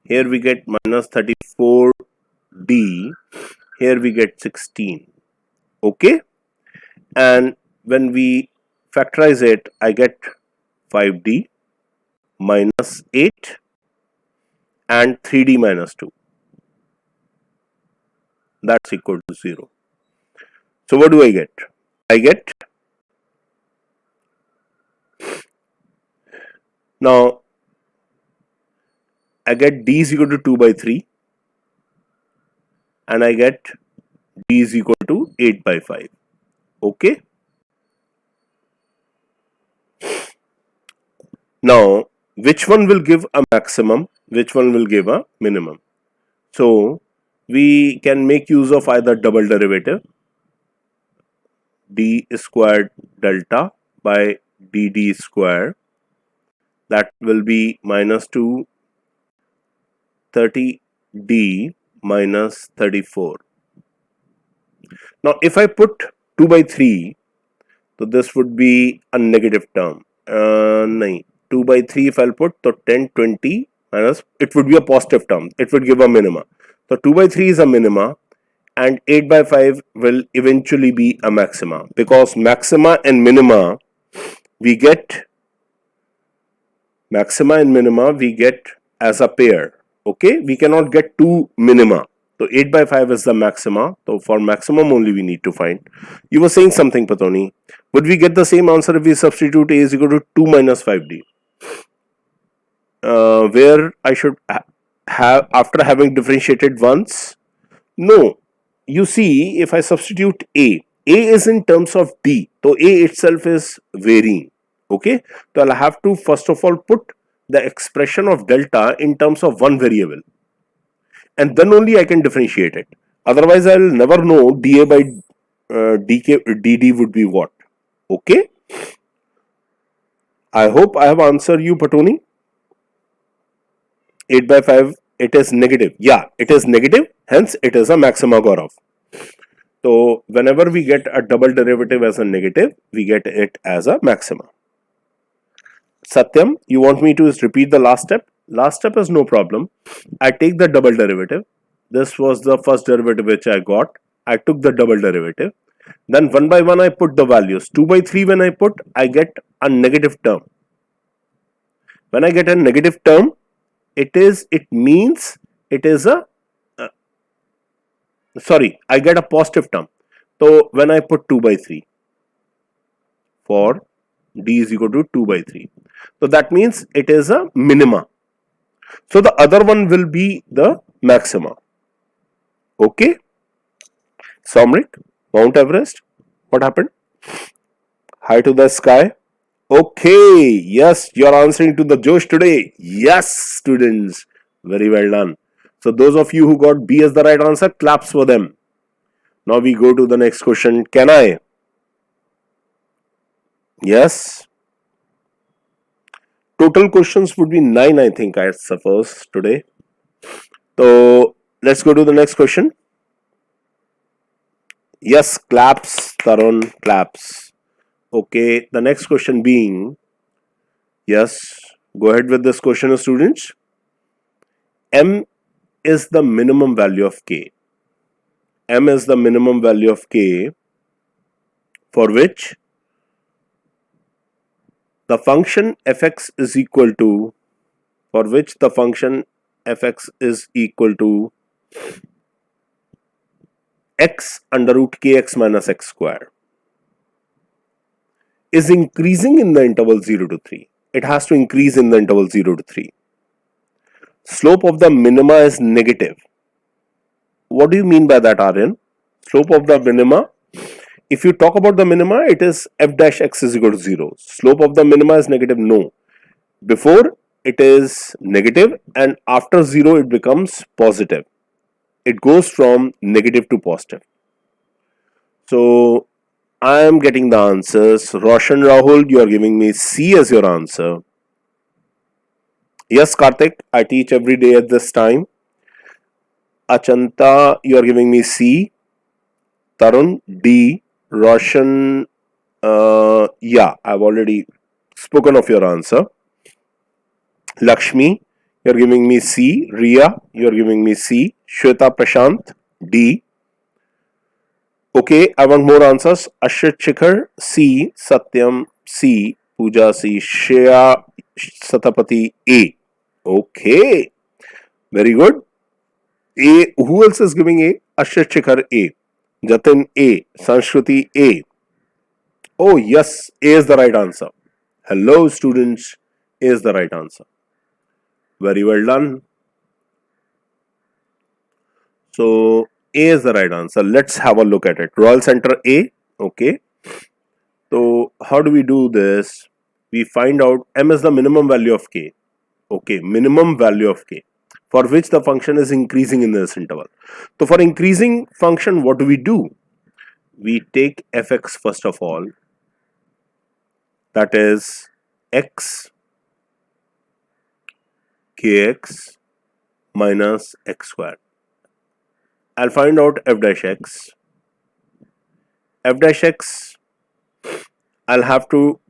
Here we get minus 34D. Here we get 16. Okay. And when we factorize it, I get 5D minus 8 and 3D minus 2. That's equal to 0. So what do I get? I get, now I get D is equal to 2 by 3 and I get D is equal to 8 by 5. Okay. Now which one will give a maximum? Which one will give a minimum? So we can make use of either double derivative, D squared delta by dd square, that will be minus 2 30d minus 34. Now if I put 2 by 3, so this would be a negative term. 2 by 3 if I'll put, so 10 20 minus, it would be a positive term. It would give a minima. So 2 by 3 is a minima and 8 by 5 will eventually be a maxima, because maxima and minima we get, as a pair. Okay, we cannot get two minima. So 8 by 5 is the maxima. So for maximum only we need to find. You were saying something, Patoni. Would we get the same answer if we substitute A is equal to 2 minus 5D? where I should have after having differentiated once? No. You see, if I substitute A is in terms of D, so A itself is varying. Okay, so I'll have to first of all put the expression of delta in terms of one variable, and then only I can differentiate it. Otherwise, I'll never know dA by dd would be what. Okay, I hope I have answered you, Patoni. 8 by 5, it is negative. Yeah, it is negative, hence it is a maxima, Gaurav. So whenever we get a double derivative as a negative, we get it as a maxima. Satyam, you want me to repeat the last step? Last step is no problem. I take the double derivative. This was the first derivative which I got. I took the double derivative. Then one by one I put the values. 2 by 3 when I put, I get a negative term. When I get a negative term, it means it is a I get a positive term. So when I put 2 by 3 for d is equal to 2 by 3, so that means it is a minima. So the other one will be the maxima. Okay, Somrik, Mount Everest, what happened? High to the sky. Okay, yes, you are answering to the Josh today. Yes, students, very well done. So those of you who got B as the right answer, claps for them. Now we go to the next question. Can I? Yes. Total questions would be 9, I think, I suppose, today. So let's go to the next question. Yes, claps, Tarun, claps. Okay, the next question being, yes, go ahead with this question, students. M is the minimum value of K. M is the minimum value of K for which the function fx is equal to, x under root kx minus x square is increasing in the interval 0 to 3. It has to increase in the interval 0 to 3. Slope of the minima is negative. What do you mean by that, Aryan? Slope of the minima, if you talk about the minima, it is f dash x is equal to 0. Slope of the minima is negative? No. Before it is negative and after 0 it becomes positive. It goes from negative to positive. So I am getting the answers. Roshan Rahul, you are giving me C as your answer. Yes, Karthik, I teach every day at this time. Achanta, you are giving me C. Tarun, D. Roshan, yeah, I've already spoken of your answer. Lakshmi, you're giving me C. Ria, you're giving me C. Shweta Prashant, D. Okay, I want more answers. Ashrit Shikhar, C. Satyam, C. Pooja, C. Shreya Satapati, A. Okay, very good. A. Who else is giving A? Ashrit Shikhar, A. Jatin, A. Sanskruti, A. Oh yes, A is the right answer. Hello students, A is the right answer. Very well done. So A is the right answer. Let's have a look at it. Royal Center A. Okay. So how do we do this? We find out M is the minimum value of K. Okay, minimum value of K for which the function is increasing in this interval. So for increasing function, what do? We take fx first of all, that is x kx minus x square. I'll find out f dash x. F dash x, I'll have to,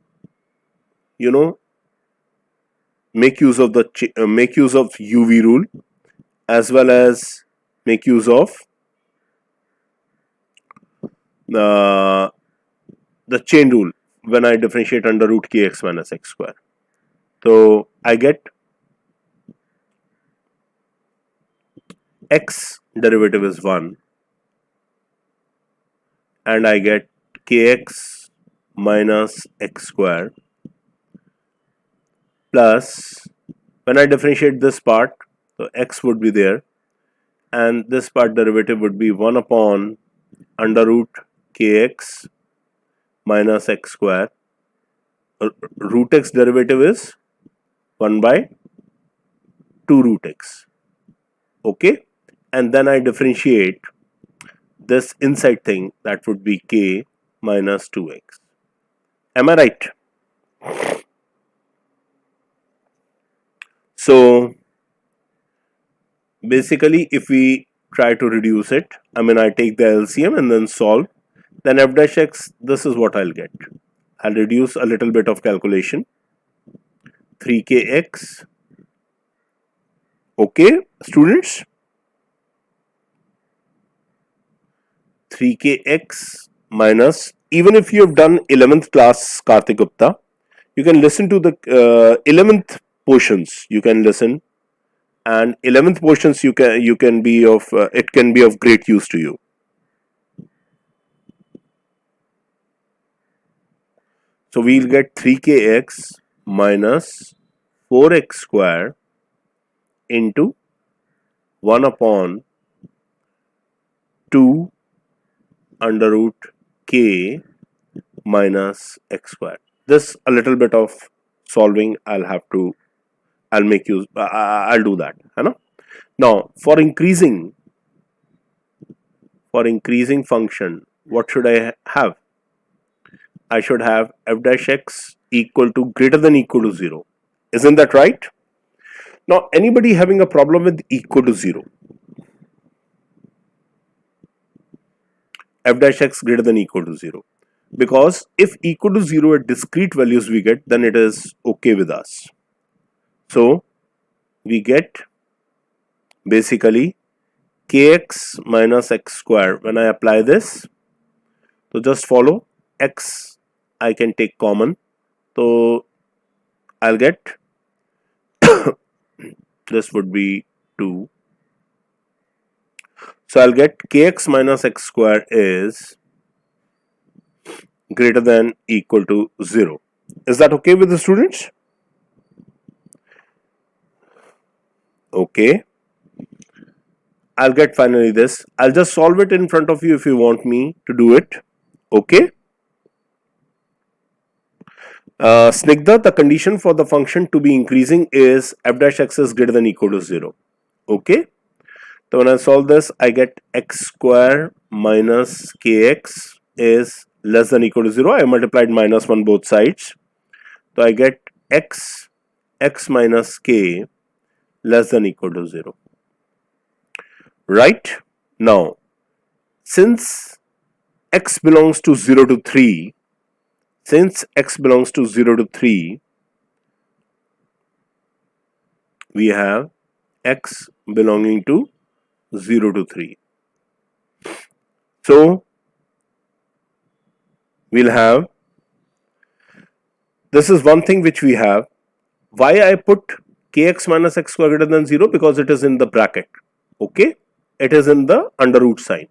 make use of UV rule as well as make use of the chain rule when I differentiate under root kx minus x square. So I get x derivative is 1 and I get kx minus x square plus When I differentiate this part, so x would be there, and this part derivative would be 1 upon under root kx minus x square. Root x derivative is 1 by 2 root x. Okay, and then I differentiate this inside thing, that would be k minus 2x. Am I right? So basically, if we try to reduce it, I take the LCM and then solve, then f dash x, this is what I'll get. I'll reduce a little bit of calculation. 3kx. Okay, students? 3kx minus, even if you have done 11th class Karthik Gupta, you can listen to the 11th portions. You can listen, and 11th portions you can be of it can be of great use to you. So we'll get 3kx minus 4x square into 1 upon 2 under root k minus x square. This a little bit of solving I'll do that. Now for increasing function, what should I have? I should have f dash x equal to greater than equal to 0. Isn't that right? Now anybody having a problem with equal to 0? F dash x greater than equal to 0. Because if equal to 0 at discrete values we get, then it is okay with us. So we get basically kx minus x square. When I apply this, so just follow, x I can take common, so I'll get this would be 2. So I'll get kx minus x square is greater than equal to 0. Is that okay with the students? Okay. I'll get finally this. I'll just solve it in front of you if you want me to do it. Okay. Snigdha, the condition for the function to be increasing is f dash x is greater than equal to 0. Okay. So when I solve this, I get x square minus kx is less than equal to 0. I multiplied minus 1 both sides. So I get x minus k less than equal to 0. Right? Now, since x belongs to 0 to 3, we have x belonging to 0 to 3. So we'll have, this is one thing which we have. Why I put kx minus x square greater than 0? Because it is in the bracket. Okay, it is in the under root sign.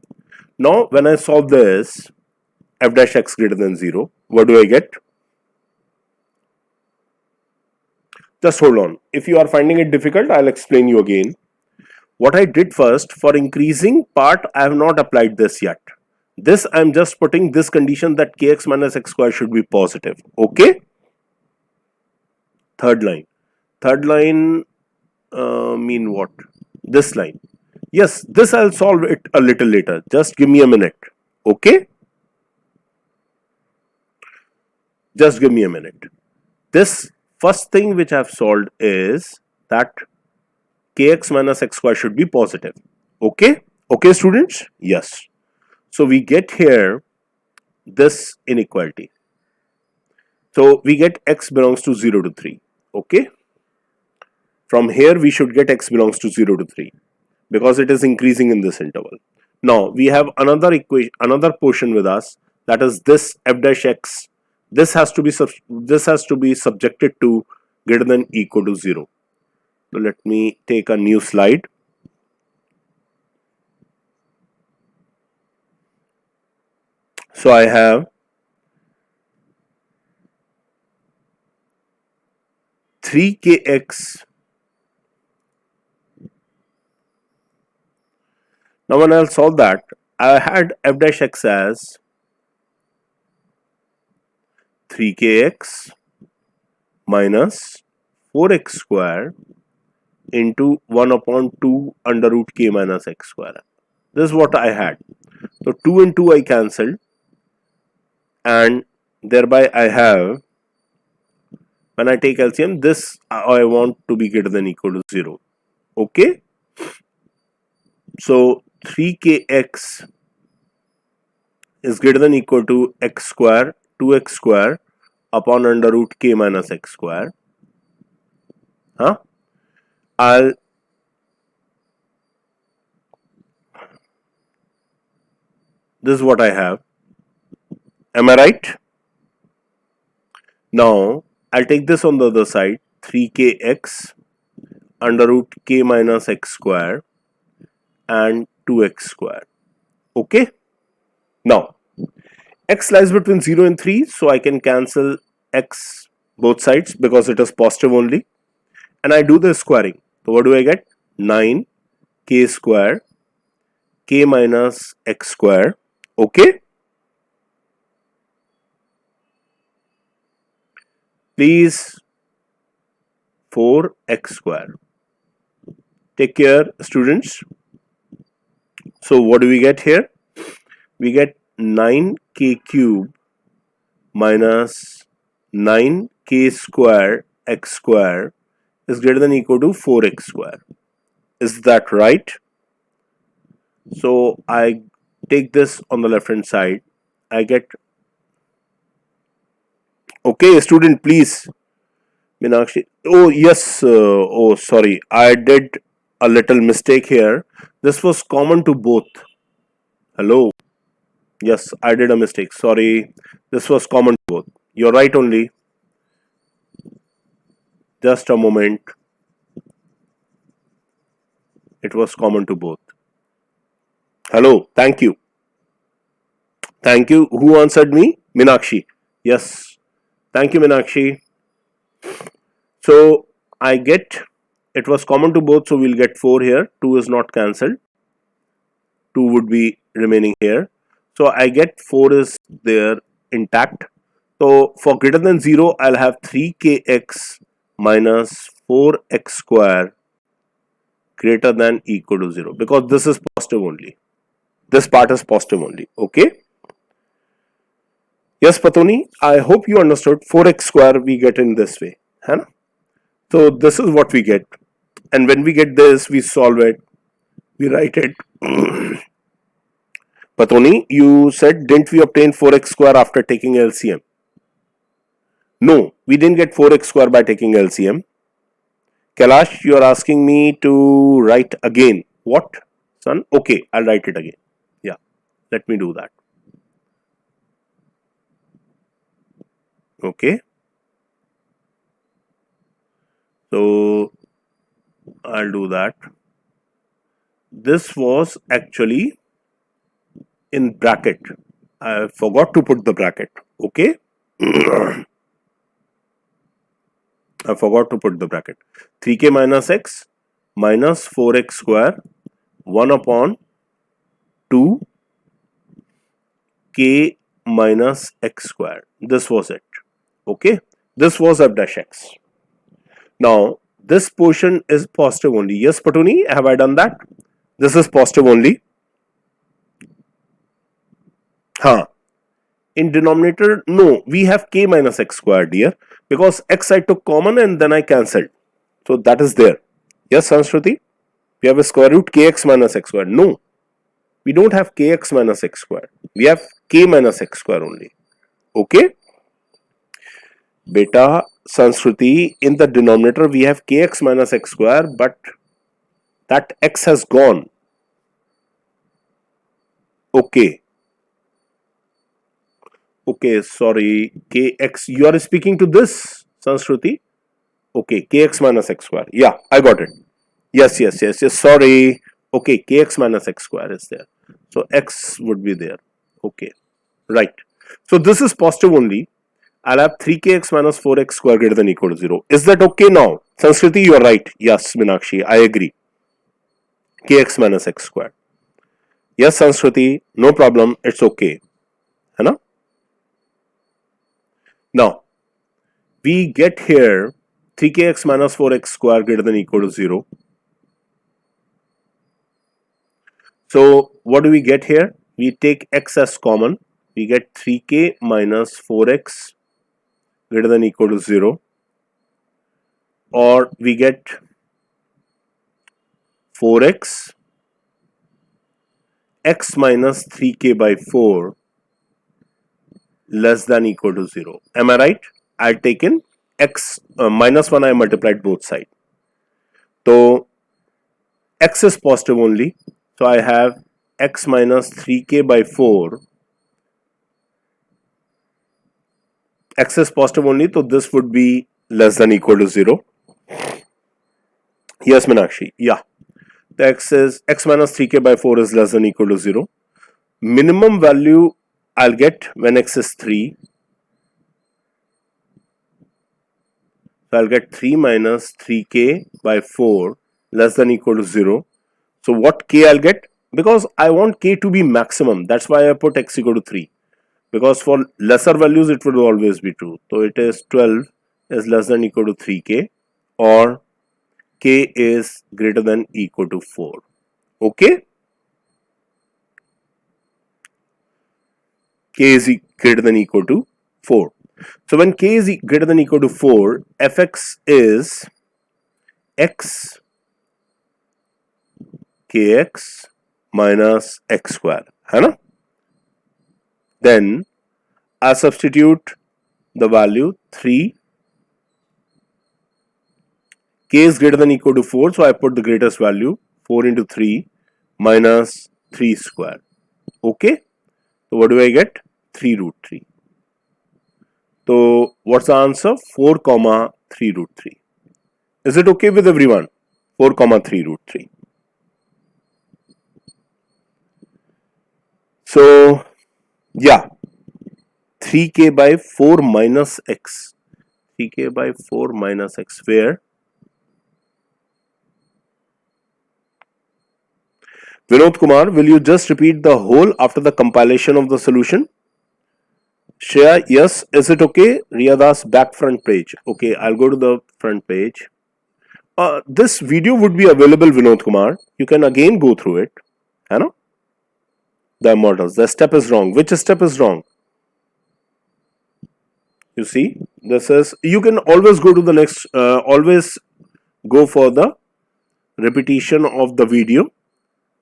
Now when I solve this, f dash x greater than 0, what do I get? Just hold on. If you are finding it difficult, I'll explain you again. What I did first, for increasing part, I have not applied this yet. This I am just putting this condition that kx minus x square should be positive. Okay. Third line mean what? This line. Yes, this I'll solve it a little later. Just give me a minute. Okay. Just give me a minute. This first thing which I've solved is that kx minus x square should be positive. Okay. Okay, students? Yes. So we get here this inequality. So we get x belongs to 0 to 3. Okay. From here we should get x belongs to 0 to 3 because it is increasing in this interval. Now we have another equation, another portion with us, that is this f dash x. This has to be subjected to greater than equal to 0. So let me take a new slide. So I have 3kx Now when I'll solve that, I had f dash x as 3kx minus 4x square into 1 upon 2 under root k minus x square. This is what I had. So 2 and 2 I cancelled, and thereby I have, when I take LCM, this I want to be greater than equal to 0. Okay. So 3kx is greater than equal to x square 2x square upon under root k minus x square. This is what I have. Am I right? Now I'll take this on the other side, 3kx under root k minus x square and 2x square. Okay. Now x lies between 0 and 3, so I can cancel x both sides because it is positive only, and I do the squaring. So what do I get? 9k square k minus x square. Okay. Please 4x square. Take care, students. So what do we get here? We get 9k cube minus 9k square x square is greater than equal to 4x square. Is that right? So I take this on the left hand side. I get, okay, student, please. Meenakshi. Oh yes. Oh sorry, I did a little mistake here. This was common to both. Hello. Yes, I did a mistake. Sorry. This was common to both. You're right only. Just a moment. It was common to both. Hello. Thank you. Thank you. Who answered me? Meenakshi. Yes. Thank you, Meenakshi. So I get, it was common to both, so we'll get 4 here. 2 is not cancelled. 2 would be remaining here. So I get 4 is there intact. So for greater than 0, I'll have 3kx minus 4x square greater than equal to 0, because this is positive only. This part is positive only. Okay. Yes, Patoni, I hope you understood. 4x square we get in this way. Huh? So this is what we get. And when we get this, we solve it. We write it. Patoni, you said, didn't we obtain 4x square after taking LCM? No, we didn't get 4x square by taking LCM. Kailash, you are asking me to write again. What, son? Okay, I'll write it again. Yeah, let me do that. Okay. So I'll do that. This was actually in bracket. I forgot to put the bracket. Okay. I forgot to put the bracket. 3k minus x minus 4x square 1 upon 2 k minus x square. This was it. Okay. This was f dash x. Now this portion is positive only. Yes, Patuni, have I done that? This is positive only. Huh. In denominator, no, we have k minus x square, dear, because x I took common and then I cancelled. So that is there. Yes, Sanskruti? We have a square root kx minus x square. No, we don't have kx minus x square. We have k minus x square only. Okay? Beta, Sanskruti, in the denominator we have kx minus x square, but that x has gone. Okay. Okay, sorry, kx, you are speaking to this, Sanskruti? Okay, kx minus x square. Yeah, I got it. Yes, sorry. Okay, kx minus x square is there. So x would be there. Okay, right. So this is positive only. I'll have 3kx minus 4x square greater than equal to 0. Is that okay now? Sanskruti, you are right. Yes, Meenakshi, I agree. Kx minus x square. Yes, Sanskruti, no problem, it's okay. है ना? Now, we get here 3kx minus 4x square greater than equal to 0. So, what do we get here? We take x as common. We get 3k minus 4x greater than equal to 0. Or we get 4x x minus 3k by 4 less than equal to 0. Am I right? I taken x minus 1, I multiplied both sides. So x is positive only. So I have x minus 3k by 4. X is positive only, so this would be less than equal to 0. Yes, Meenakshi. Yeah. The x minus 3k by 4 is less than equal to 0. Minimum value I'll get when x is 3. So I'll get 3 minus 3k by 4 less than equal to 0. So what k I'll get? Because I want k to be maximum. That's why I put x equal to 3. Because for lesser values it would always be true. So it is 12 is less than equal to 3k, or k is greater than equal to 4. Okay? K is greater than equal to 4. So when k is greater than equal to 4, fx is x kx minus x square. है ना? Then I substitute the value 3. K is greater than equal to 4, so I put the greatest value 4 into 3 minus 3 square. Okay? So what do I get? 3 root 3. So what's the answer? 4 comma 3 root 3. Is it okay with everyone? 4 comma 3 root 3. So yeah, 3k by 4 minus x. 3k by 4 minus x, where? Vinod Kumar, will you just repeat the whole after the compilation of the solution? Shreya, yes. Is it okay? Riyadas, back front page. Okay, I'll go to the front page. This video would be available, Vinod Kumar. You can again go through it. I know. The models. The step is wrong. Which step is wrong? You see, this is. You can always go to the next. Always go for the repetition of the video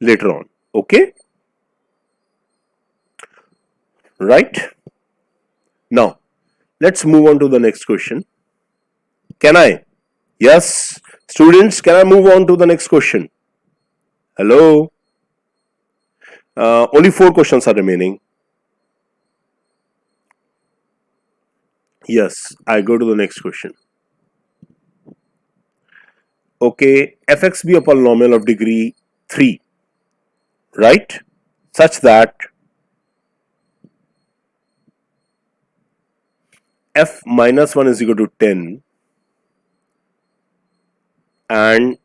later on. Okay. Right. Now, let's move on to the next question. Can I? Yes. Students, can I move on to the next question? Hello? Only 4 questions are remaining. Yes, I go to the next question. Okay, fx be a polynomial of degree 3, right? Such that f minus 1 is equal to 10 and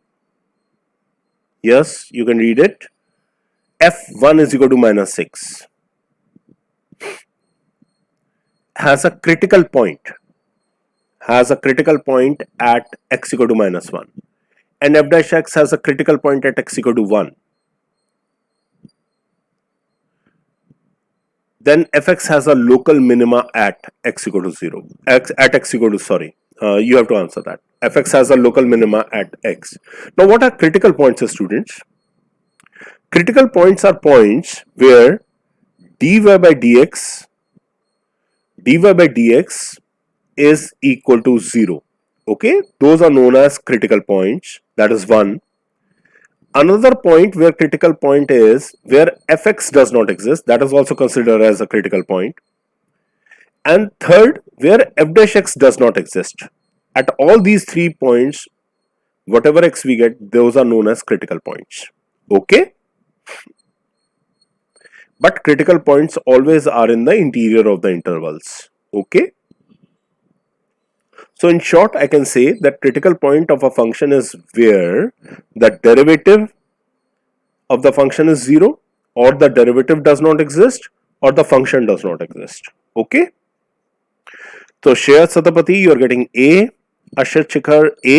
yes, you can read it, f1 is equal to minus 6 has a critical point at x equal to minus 1 and f dash x has a critical point at x equal to 1. Then fx has a local minima at x equal to 0. You have to answer that. Fx has a local minima at x. Now what are critical points, students? Critical points are points where dy by dx is equal to 0. Okay, those are known as critical points. That is one. Another point where critical point is where fx does not exist, that is also considered as a critical point. And third, where f dash x does not exist. At all these 3 points, whatever x we get, those are known as critical points. Okay? But critical points always are in the interior of the intervals. Okay? So in short, I can say that critical point of a function is where the derivative of the function is 0 or the derivative does not exist, or the function does not exist. Okay. So Shreya Satapathy, you are getting A, Ashar Shikhar A,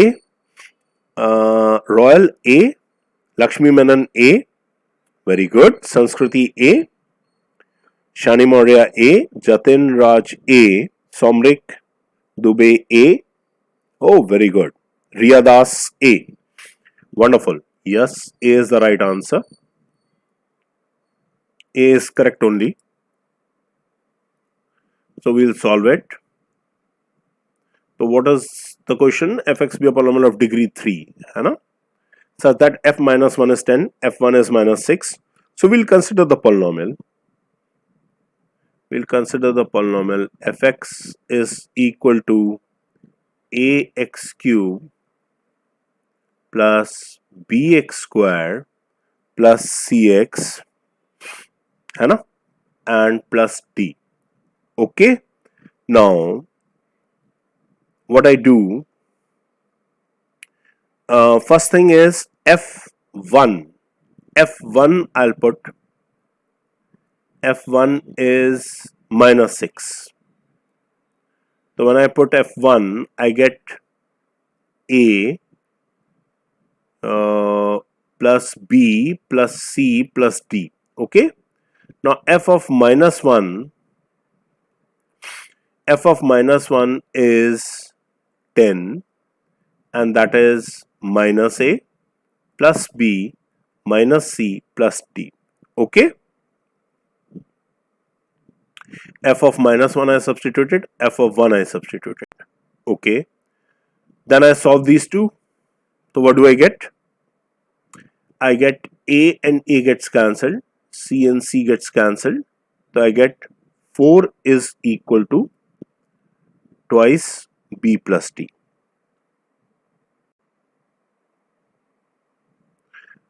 Royal A, Lakshmi Menon A, very good. Sanskriti A, Shani Maurya A, Jatin Raj A, Somrik Dubey A. Oh, very good. Riya Das A. Wonderful. Yes, A is the right answer. A is correct only. So we'll solve it. So what is the question? Fx be a polynomial of degree 3, है ना? Such that f minus 1 is 10, f1 is minus 6. So we'll consider the polynomial. We'll consider the polynomial fx is equal to ax cube plus bx square plus cx, है ना? And plus d. Okay. Now what I do, first thing is f1 I'll put f1 is minus 6. So when I put f1 I get a plus b plus c plus d. Okay. Now f of minus 1 is 10, and that is minus a plus b minus c plus d. Okay. F of minus 1 I substituted, f of 1 I substituted. Okay. Then I solve these two. So what do I get? I get a and a gets cancelled, c and c gets cancelled. So I get 4 is equal to twice b plus d.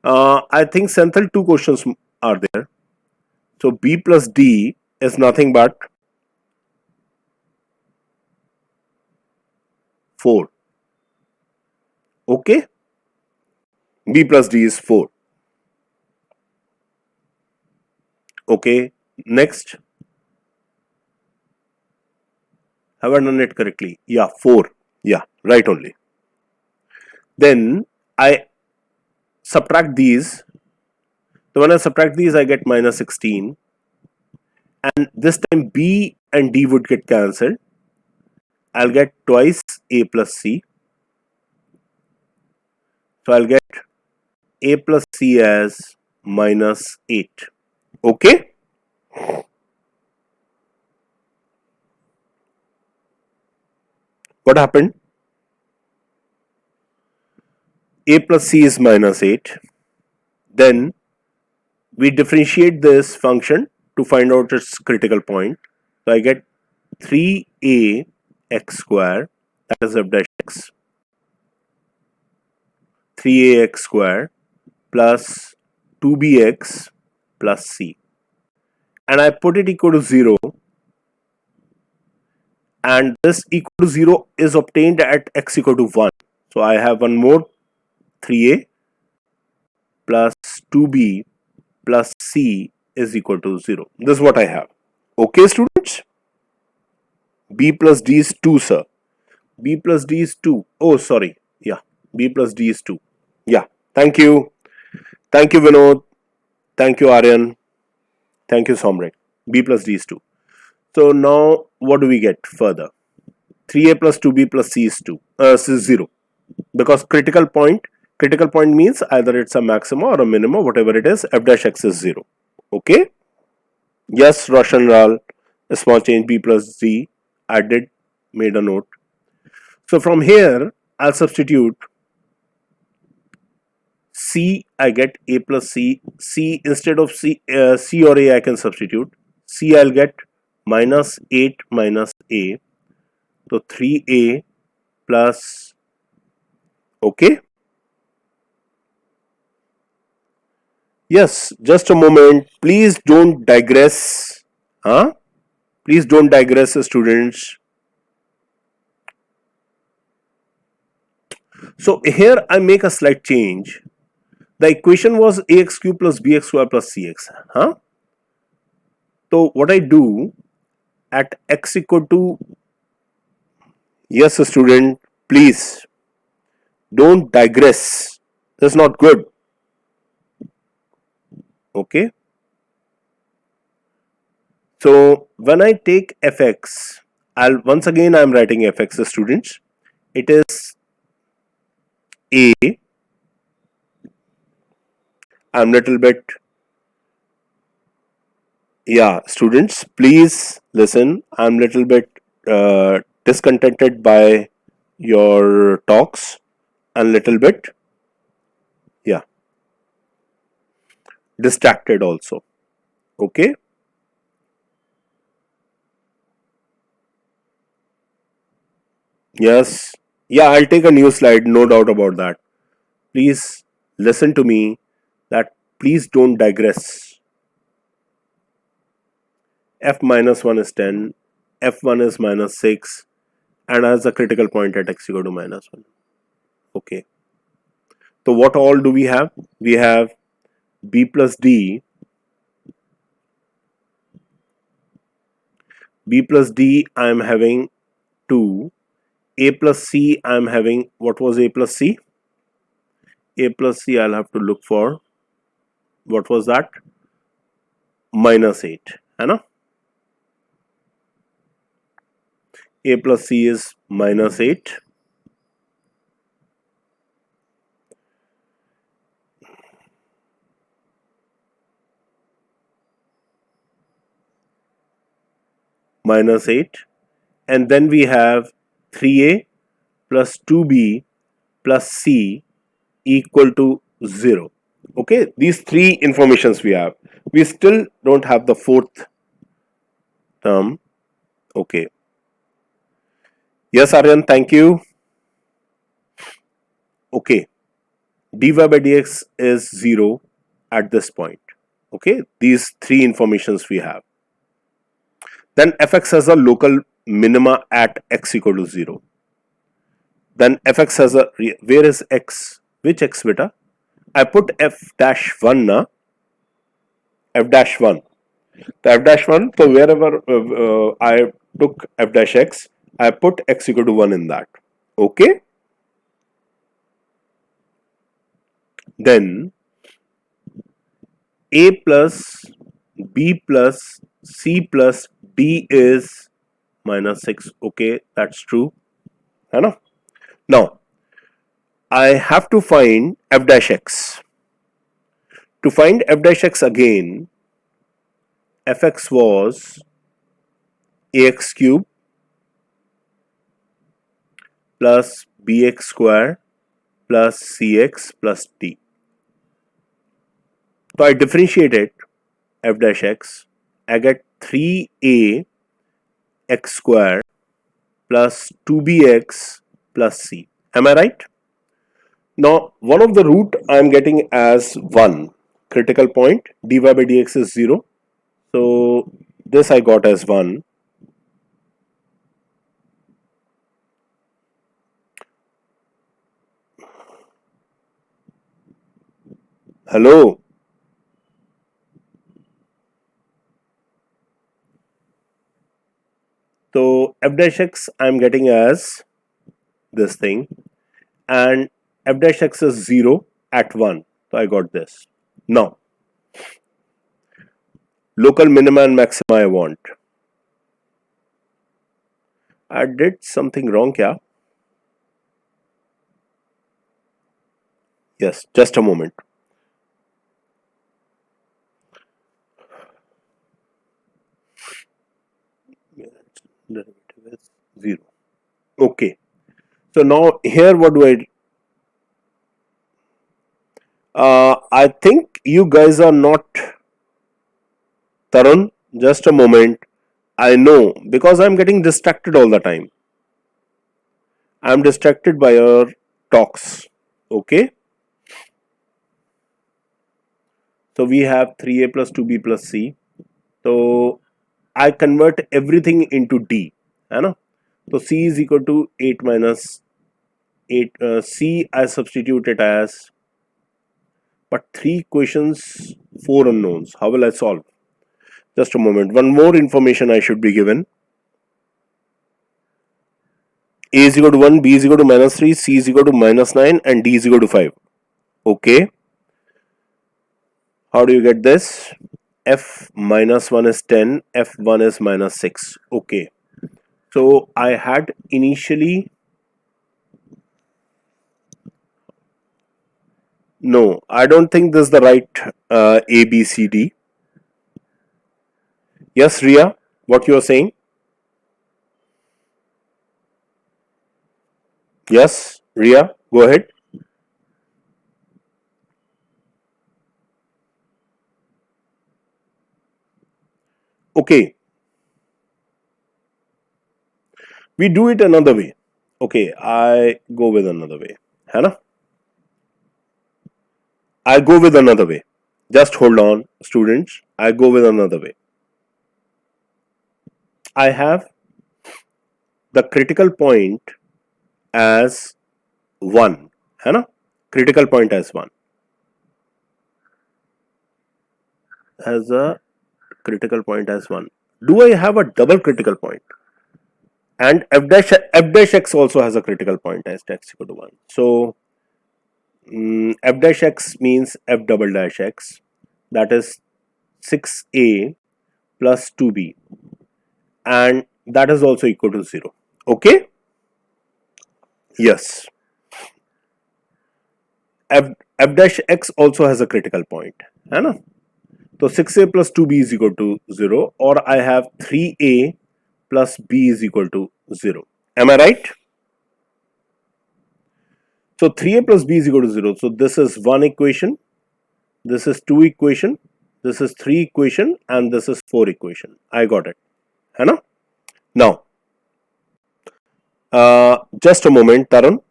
I think Senthil, two questions are there. So b plus d is nothing but 4. Okay. B plus d is 4. Okay. Next. Have I done it correctly? Yeah, 4. Yeah, right only. Then I subtract these. So when I subtract these, I get minus 16. And this time b and d would get cancelled. I'll get twice a plus c. So I'll get a plus c as minus 8. Okay. What happened? A plus c is minus 8. Then we differentiate this function to find out its critical point. So I get 3a x square, that is f dash x, 3ax square plus 2bx plus c, and I put it equal to 0, and this equal to 0 is obtained at x equal to 1. So I have one more, 3a plus 2b plus c is equal to 0. This is what I have. Okay, students? B plus d is 2, sir. B plus d is 2. Oh, sorry. Yeah, b plus d is 2. Yeah, thank you. Thank you, Vinod. Thank you, Aryan. Thank you, Somrik. B plus d is 2. So now what do we get further? 3a plus 2b plus c is 2. Is 0. Because critical point means either it's a maxima or a minima, whatever it is, f dash x is 0. Okay? Yes, Roshan Ral, a small change, b plus d. I did made a note. So from here, I'll substitute c. I get a plus c. C instead of c or a, I can substitute. C I'll get minus 8 minus a. So 3a plus, okay. Yes, just a moment. Please don't digress. Huh? Please don't digress, students. So here I make a slight change. The equation was ax cube plus bx square plus cx. Huh? So what I do at x equal to, yes student, please don't digress. That's not good. Okay. So when I take fx, once again I'm writing fx, students. It is a. I'm little bit, yeah, students, please listen. I'm little bit discontented by your talks and little bit, yeah, distracted also. Okay. Yes. Yeah, I'll take a new slide, no doubt about that. Please listen to me, that please don't digress. F minus 1 is 10, F1 is minus 6, and has a critical point at x equal to minus 1. Okay. So what all do we have? We have b plus d, b plus d I am having 2, a plus c I am having, what was a plus c? A plus c I'll have to look for, what was that? Minus 8, है ना? A plus c is minus 8. Minus 8, and then we have 3a plus 2b plus c equal to 0. Okay, these three informations we have. We still don't have the fourth term. Okay. Yes, Aryan, thank you. Okay, dy by dx is 0 at this point. Okay, these three informations we have. Then fx has a local minima at x equal to 0. Then fx has a, where is x? Which x beta? I put f dash 1 na, f dash 1. The f dash 1, so wherever I took f dash x, I put x equal to 1 in that. Okay. Then a plus b plus c plus d is minus 6. Okay, that's true. I know. Now, I have to find f dash x. To find f dash x again, fx was ax cube plus bx square plus cx plus d. So I differentiate f dash x. I get 3a x square plus 2bx plus c. Am I right? Now, one of the root I am getting as 1. Critical point, dy by dx is 0. So, this I got as 1. Hello? So, f dash x I am getting as this thing, and f dash x is 0 at 1. So, I got this. Now, local minima and maxima I want. I did something wrong, yeah? Yes, just a moment. Derivative is 0. Okay. So now here what do I think you guys are not Tarun. Just a moment. I know because I'm getting distracted all the time. I'm distracted by your talks. Okay. So we have 3a plus 2b plus c. So I convert everything into d. Know? So c is equal to 8 minus 8. C I substitute it as But 3 equations, 4 unknowns. How will I solve? Just a moment. One more information I should be given. A is equal to 1, B is equal to minus 3, C is equal to minus 9 and D is equal to 5. Okay. How do you get this? F minus 1 is 10, F1 is minus 6. Okay. So I had initially... No, I don't think this is the right A, B, C, D. Yes, Ria, what you are saying? Yes, Ria, go ahead. Okay, we do it another way. Okay, I go with another way. है ना? I go with another way. Just hold on, students. I go with another way. I have the critical point as 1. है ना? Critical point as 1. As a critical point as 1. Do I have a double critical point? And f dash x also has a critical point as x equal to 1. So f dash x means f double dash x, that is 6a plus 2b, and that is also equal to 0. Okay? Yes. F dash x also has a critical point. है ना? So 6a plus 2b is equal to 0, or I have 3a plus b is equal to 0. Am I right? So 3a plus b is equal to 0. So this is 1 equation, this is 2 equation, this is 3 equation, and this is 4 equation. I got it. है ना? Now, just a moment, Tarun.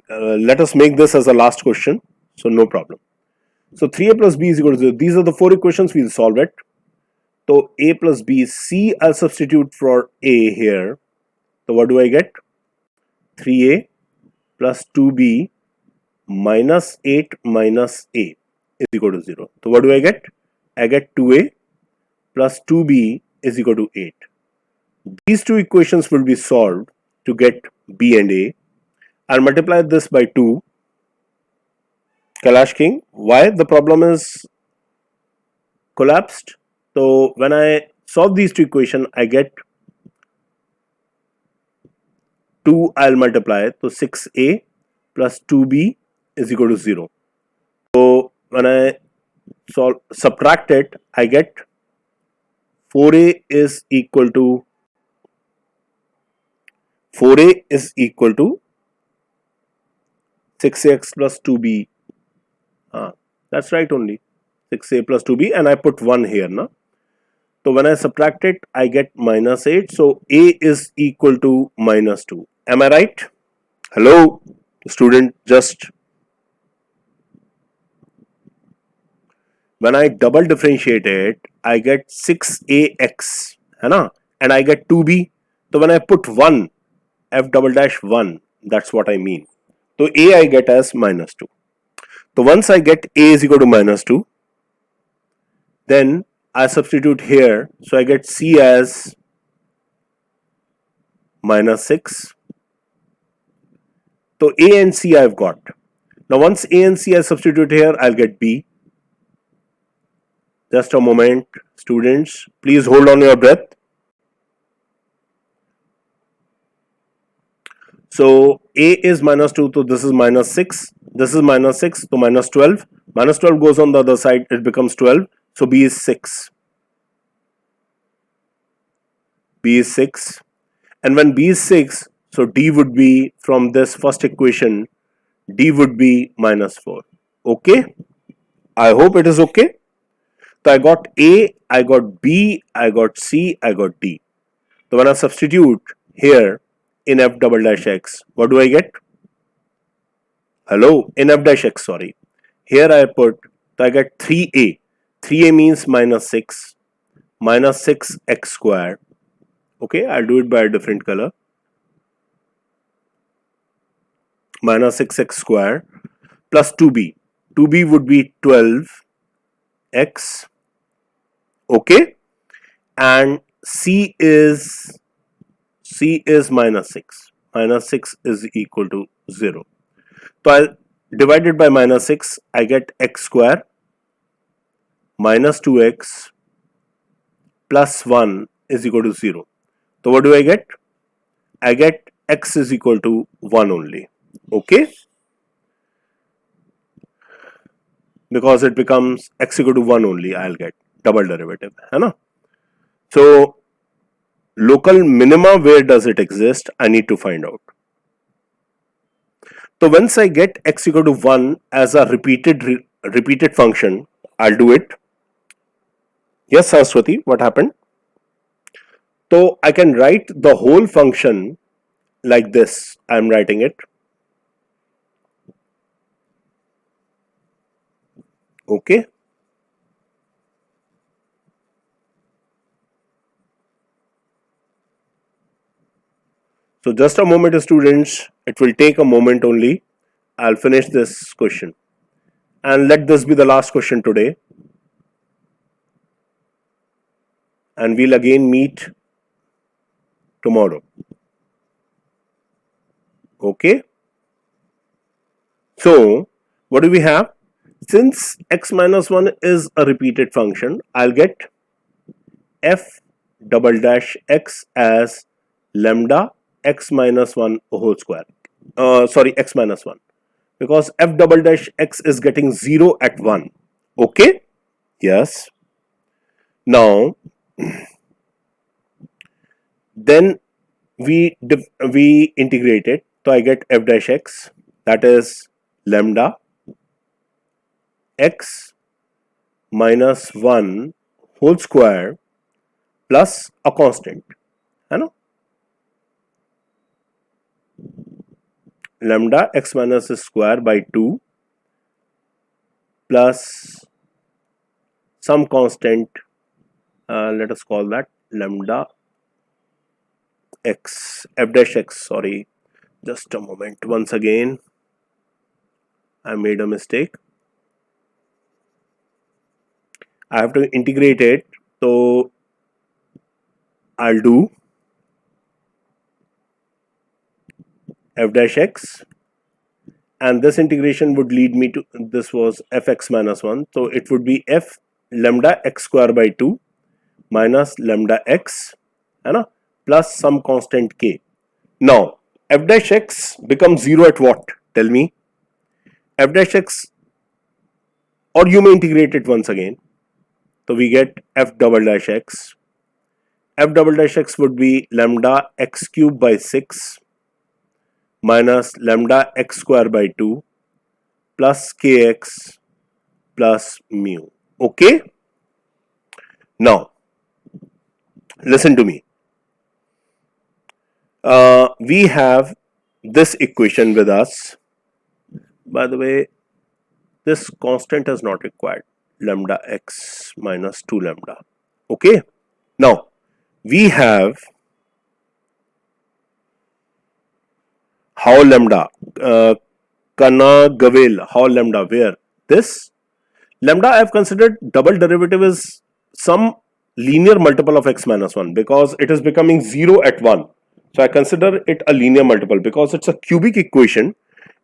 Let us make this as a last question. So no problem. So 3a plus b is equal to 0. These are the 4 equations. We'll solve it. So a plus b, c, I'll substitute for a here. So what do I get? 3a plus 2b minus 8 minus a is equal to 0. So what do I get? I get 2a plus 2b is equal to 8. These two equations will be solved to get b and a. I'll multiply this by 2. Kailash King, why the problem is collapsed? So when I solve these two equations, I get 2, I'll multiply. So 6a plus 2b is equal to 0. So when I subtract it, I get 4a is equal to 6x plus 2b. That's right only. 6a plus 2b, and I put 1 here. Na? So when I subtract it, I get minus 8. So a is equal to minus 2. Am I right? Hello, student, just... When I double differentiate it, I get 6ax, है ना? And I get 2b. So when I put 1, f double dash 1, that's what I mean. So a I get as minus 2. So once I get a is equal to minus 2, then I substitute here. So I get c as minus 6. So a and c I've got. Now once a and c I substitute here, I'll get b. Just a moment, students. Please hold on your breath. So a is minus 2, so this is minus 6. This is minus 6, so minus 12. Minus 12 goes on the other side, it becomes 12. So b is 6. B is 6. And when b is 6, so d would be, from this first equation, d would be minus 4. Okay? I hope it is okay. So I got a, I got b, I got c, I got d. So when I substitute here in f double dash x, what do I get? Hello, in f dash x, sorry. Here I put, so I get 3a. 3a means minus 6. Minus 6x squared. Okay, I'll do it by a different color. Minus 6x squared plus 2b. 2b would be 12x, okay, and c is minus 6. Minus 6 is equal to 0. So I divide it by minus 6, I get x square minus 2x plus 1 is equal to 0. So what do I get? I get x is equal to 1 only, okay, because it becomes x equal to 1 only, I'll get double derivative, है ना? So local minima, where does it exist? I need to find out. So once I get x equal to 1 as a repeated function, I'll do it. Yes, Saraswati, what happened? So I can write the whole function like this. I'm writing it. Okay. So just a moment, students. It will take a moment only. I'll finish this question. And let this be the last question today. And we'll again meet tomorrow. Okay. So what do we have? Since x minus 1 is a repeated function, I'll get f double dash x as lambda x minus 1 whole square. Sorry, x minus 1. Because f double dash x is getting 0 at 1. Okay? Yes. Now, then we integrate it. So I get f dash x, that is lambda x minus 1 whole square plus a constant, है ना? Lambda x minus square by 2 plus some constant, let us call that lambda x, f dash x, sorry, just a moment, once again I made a mistake. I have to integrate it, so I'll do f dash x, and this integration would lead me to, this was fx minus 1, so it would be f lambda x square by 2 minus lambda x, है plus some constant k. Now f dash x becomes 0 at what? Tell me. F dash x, or you may integrate it once again. So we get f double dash x. F double dash x would be lambda x cube by 6 minus lambda x square by 2 plus kx plus mu. Okay? Now, listen to me. We have this equation with us. By the way, this constant is not required. Lambda x minus 2 lambda. Okay? Now, we have how lambda, Kana Gavel, how lambda, where? This lambda I have considered double derivative is some linear multiple of x minus 1 because it is becoming 0 at 1. So I consider it a linear multiple because it's a cubic equation,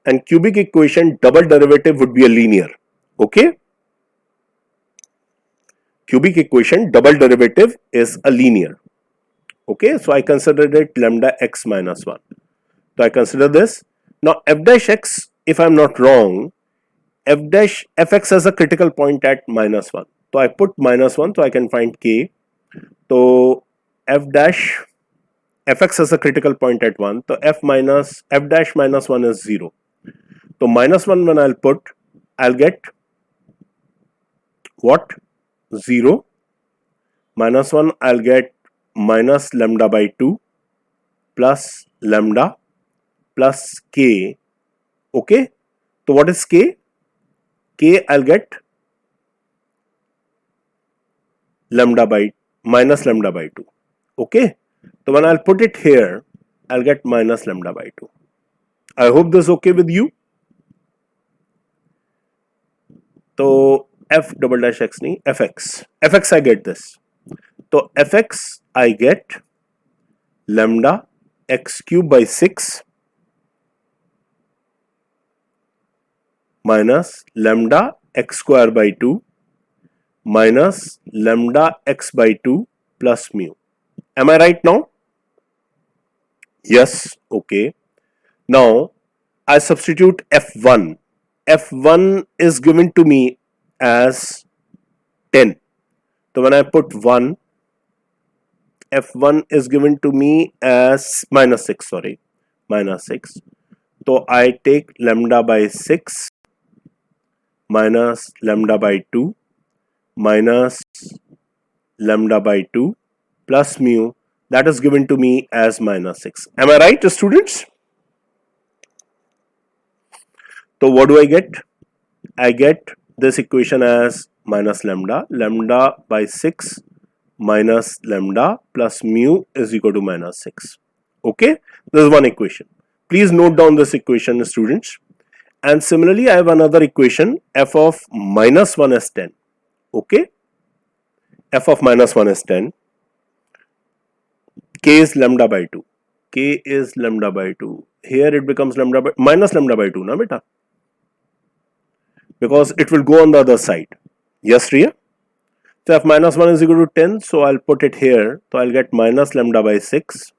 and cubic equation double derivative would be a linear. Okay? Cubic equation double derivative is a linear. Okay, so I considered it lambda x minus 1. So I consider this. Now f dash x, if I am not wrong, fx has a critical point at minus 1. So I put minus 1 so I can find k. So fx has a critical point at 1. So f dash minus 1 is 0. So minus 1 when I'll put, I'll get what? 0. Minus 1 I'll get minus lambda by 2 plus lambda plus k. Okay. So what is k? K I'll get lambda by minus lambda by 2. Okay. So when I'll put it here, I'll get minus lambda by 2. I hope this is okay with you. तो f double dash x नहीं, fx I get this. तो fx I get lambda x cube by 6 minus lambda x square by 2 minus lambda x by 2 plus mu. Am I right now? Yes. Okay. Now I substitute f1. f1 is given to me as 10. So when I put 1, f1 is given to me as minus 6, sorry, minus 6. So I take lambda by 6 minus lambda by 2 minus lambda by 2 plus mu, that is given to me as minus 6. Am I right, students? So what do I get? I get this equation as minus lambda by 6 minus lambda plus mu is equal to minus 6. Okay, this is one equation. Please note down this equation, students. And similarly, I have another equation, f of minus 1 is 10. Okay, f of minus 1 is 10. K is lambda by 2. K is lambda by 2. Here it becomes minus lambda by 2, na beta? Because it will go on the other side. Yes, Riya? So f minus 1 is equal to 10. So I'll put it here. So I'll get minus lambda by 6.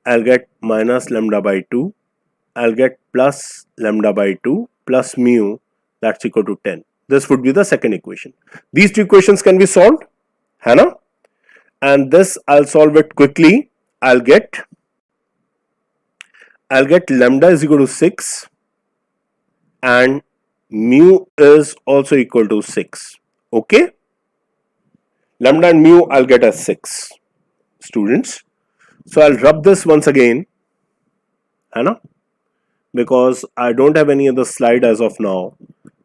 I'll get minus lambda by 2. I'll get plus lambda by 2 plus mu, that's equal to 10. This would be the second equation. These two equations can be solved, Hannah? And this I'll solve it quickly. I'll get lambda is equal to 6 and mu is also equal to 6. Okay? Lambda and mu I'll get as 6, students. So I'll rub this once again, Hannah, because I don't have any other slide as of now.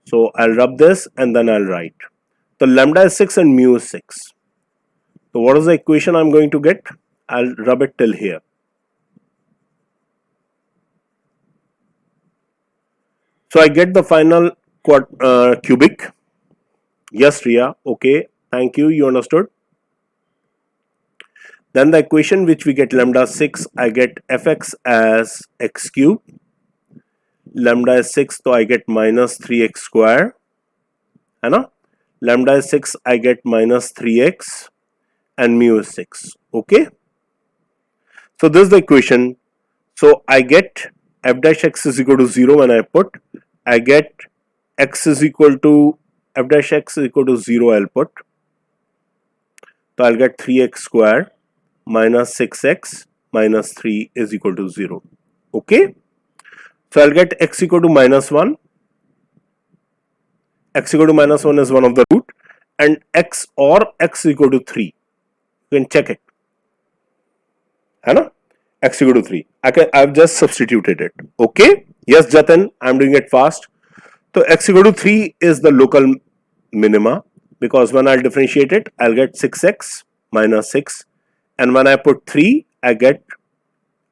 So I'll rub this and then I'll write. So lambda is 6 and mu is 6. So what is the equation I'm going to get? I'll rub it till here. So I get the final cubic. Yes, Riya. Okay. Thank you. You understood. Then the equation which we get lambda 6, I get fx as x cube. Lambda is 6, so I get minus 3x square. Lambda is 6, I get minus 3x and mu is 6. Okay. So this is the equation. So I get f dash x is equal to 0 when I put. I get x is equal to f dash x is equal to 0 I'll put. So I'll get 3x square minus 6x minus 3 is equal to 0. Okay. So I'll get x equal to minus 1. X equal to minus 1 is one of the root, and x or x equal to 3. You can check it. X equal to 3. I've just substituted it. Okay. Yes, Jatin, I'm doing it fast. So x equal to 3 is the local minima, because when I'll differentiate it, I'll get 6x minus 6, and when I put 3, I get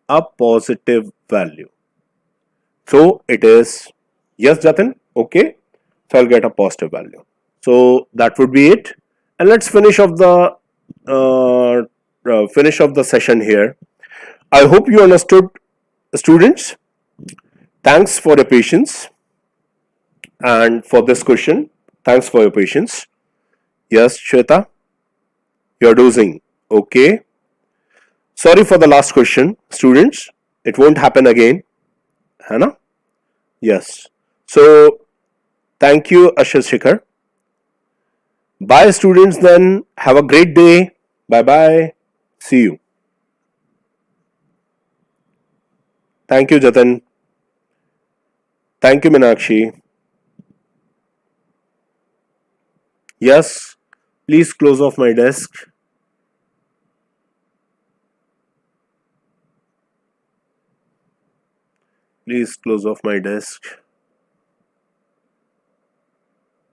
a positive value. So it is, yes, Jatin, okay. So I'll get a positive value. So that would be it, and let's finish off the session here. I hope you understood, students. Thanks for your patience, and for this question, thanks for your patience. Yes, Shweta, you're dozing. Okay. Sorry for the last question, students. It won't happen again. Hannah? Yes. So, thank you, Ashar Shikhar. Bye, students, then. Have a great day. Bye-bye. See you. Thank you, Jatin. Thank you, Meenakshi. Yes, please close off my desk. Please close off my desk.